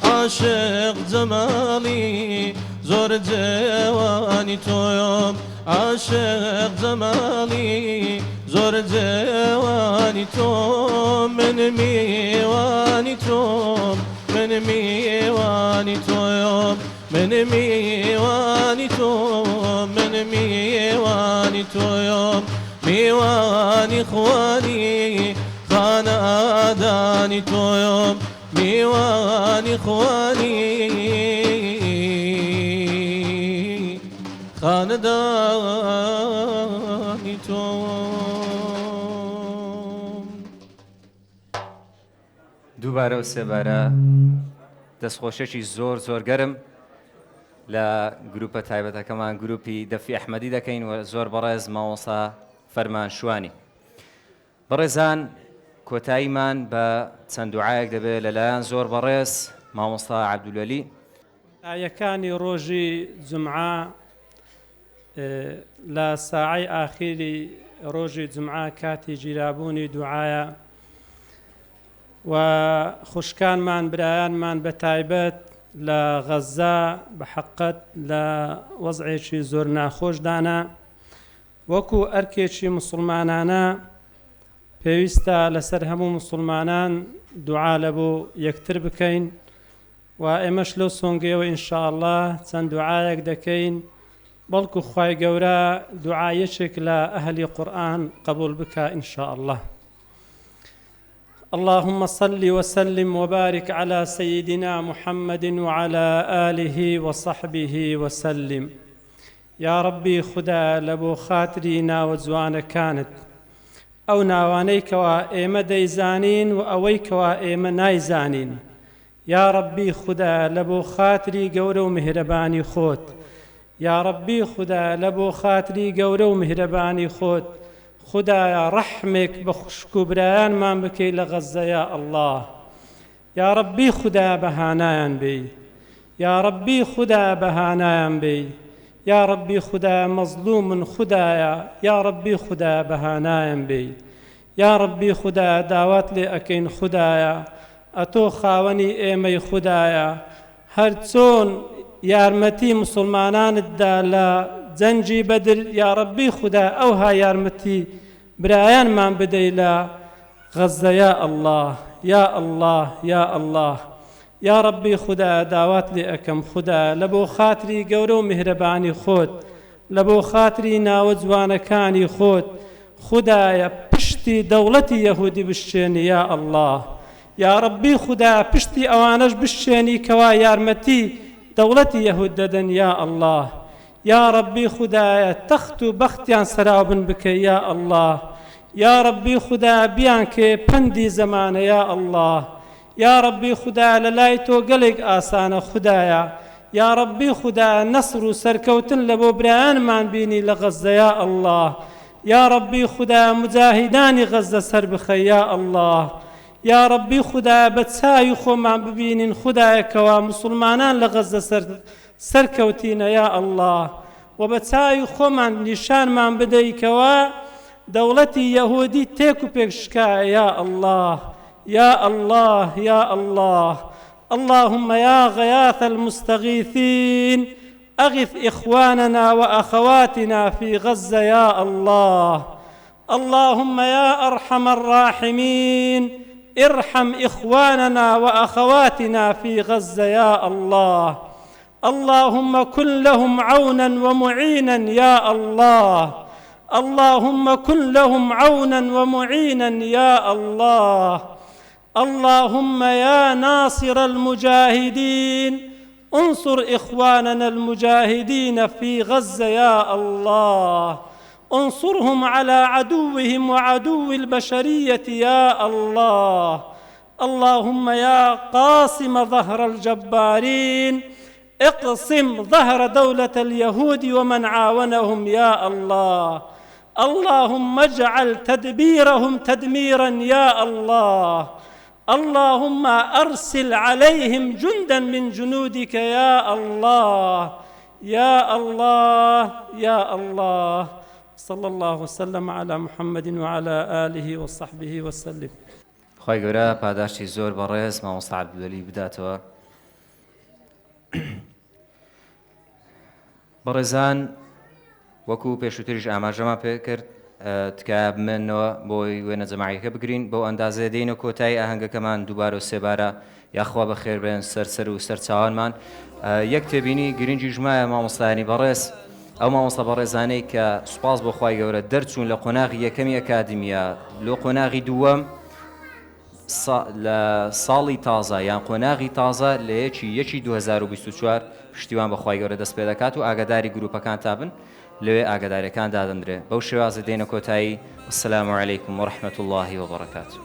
عاشق زمالي زور جواني تويوم عاشق زمالي زور جواني توم من ميواني توم من ميواني تويوم من ميواني توم من ميواني تويوم ميواني خواني خان آداني تويوم ميواني خواني خانداني توم دووبارە و سێبارە دەستخۆشێکی زۆر زۆر گەرم لە گروپە تایبەتەکەمان گروپی دەفی ئەحمەدی دەکەین و زۆر بەڕێز مامۆستا فەرمان شوانی. بەڕێزان کۆتاییمان بە چەند دوعایەک دەبێت لەلایەن زۆر بەڕێز مامۆستا عەبدولوەلی. ئایەکانی ڕۆژی جومعە لە ساعەی ئاخیری ڕۆژی جومعە کاتی گیرابوونی دوعایە و خوشکانمان برایانمان بە تایبەت لە غەزا بە حەقەت لە وەزعێکی زۆر ناخۆشدانا وەکو ئەرکێکی موسڵمانانە پێویستە لەسەر هەموو موسڵمانان دوعا لە بۆ یەکتر بکەین و ئێمەش لەو سۆنگەیەوە ئینشاءالله چەند دوعایەک دەکەین بەڵکو خوای گەورە دوعایەکێک لە ئەهلی قورئان قبول بکە ئینشاءالله. اللهم صل وسلم وبارك على سيدنا محمد وعلى آله وصحبه وسلم. يا ربي خدا لبو خاطري ناوجوان كانت أو ناوانيك وإيما ديزانين وأويك وإيما نايزانين. يا ربي خدا لبو خاطري قورو مهرباني خوت. يا ربي خدا لبو خاطري قورو مهرباني خوت. خدایا رحمك بخشكو برایان من بكي لغزة يا الله. يا ربي خدا بهانايان بي. يا ربي خدا بهانايان بي. يا ربي خدا مظلوم خدايا. يا ربي خدا بهانايان بي. يا ربي خدا دعوات لي أكين خدايا أتو خاوني إيمي خدايا هرچون يارمتي مسلمانان الدالا زنجي بدر. يا ربي خدا أوها يارمتي برايان من بديلا غزة يا الله يا الله يا الله. يا ربي خدا دعوات لي أكم خدا لبو خاطري قورو مهرباني خود لبو خاطري ناوجوان كاني خود خدا يا بشتي دولتي يهودي بالشيني يا الله. يا ربي خدا بشتي أوانش بالشيني كوا يارمتي دولتي يهود ددن يا الله. يا ربي خدا تخت بختيان سرابن بك يا الله. يا ربي خدا بيانك بندي زمان يا الله. يا ربي خدا للايتو قلق آسان خدايا. يا ربي خدا نصر سركوتن لبو بريان من بيني لغزة يا الله. يا ربي خدا مجاهداني غزة سربخ يا الله. يا ربي خدا بتساي خو من ببينين خدايا كوا مسلمانان لغزة سركوتينا يا الله. وبتساي خو من نشان من بدي كوا دولتي يهودي تيكو بيكشكا يا الله يا الله يا الله. اللهم يا غياث المستغيثين أغث إخواننا وأخواتنا في غزة يا الله. اللهم يا أرحم الراحمين ارحم إخواننا وأخواتنا في غزة يا الله. اللهم كن لهم عونا ومعينا يا الله. اللهم كن لهم عونا ومعينا يا الله. اللهم يا ناصر المجاهدين انصر إخواننا المجاهدين في غزة يا الله، انصرهم على عدوهم وعدو البشرية يا الله. اللهم يا قاسم ظهر الجبارين اقسم ظهر دولة اليهود ومن عاونهم يا الله. اللهم اجعل تدبيرهم تدميرا يا الله. اللهم أرسل عليهم جندا من جنودك يا الله يا الله يا الله. صلى الله وسلم على محمد وعلى آله وصحبه وسلم. خی گەورە پاداشتی زۆر بەڕێز مامۆستا عەبدولەلی بداتەوە. بەڕێزان وەکو پێشووتریش ئاماژەمان پێ کرد تکایە بمێنەوە بۆی وێنە جەماعیەکە بگرین بەو ئەندازەیە دێنە کۆتایی ئاهەنگەکەمان دووبارە و سێبارە یاخوا بەخێر بێن سەرسەر و سەرچاوانمان. یەک تێبینی گرنگی ژمایە مامۆستایانی بەڕێز ئەو مامۆستا بەڕێزانەی کە سوپاس بۆ خوای گەورە دەرچوون لە قۆناغی یەکەمی ئەکادیمیە لۆ قۆناغی دووەم لە ساڵی تازە یان قۆناغی تازە لە یەکی 2024 پشتیوان بەخوای گەورە دەست پێ دەکات و ئاگاداری گروپەکان تابن لەوێ ئاگاداریەکان دادەندرێ. بەو شێوازە دێنە کۆتایی. السلام علیکم و ڕەحمەت الله و بەڕەکاتوه.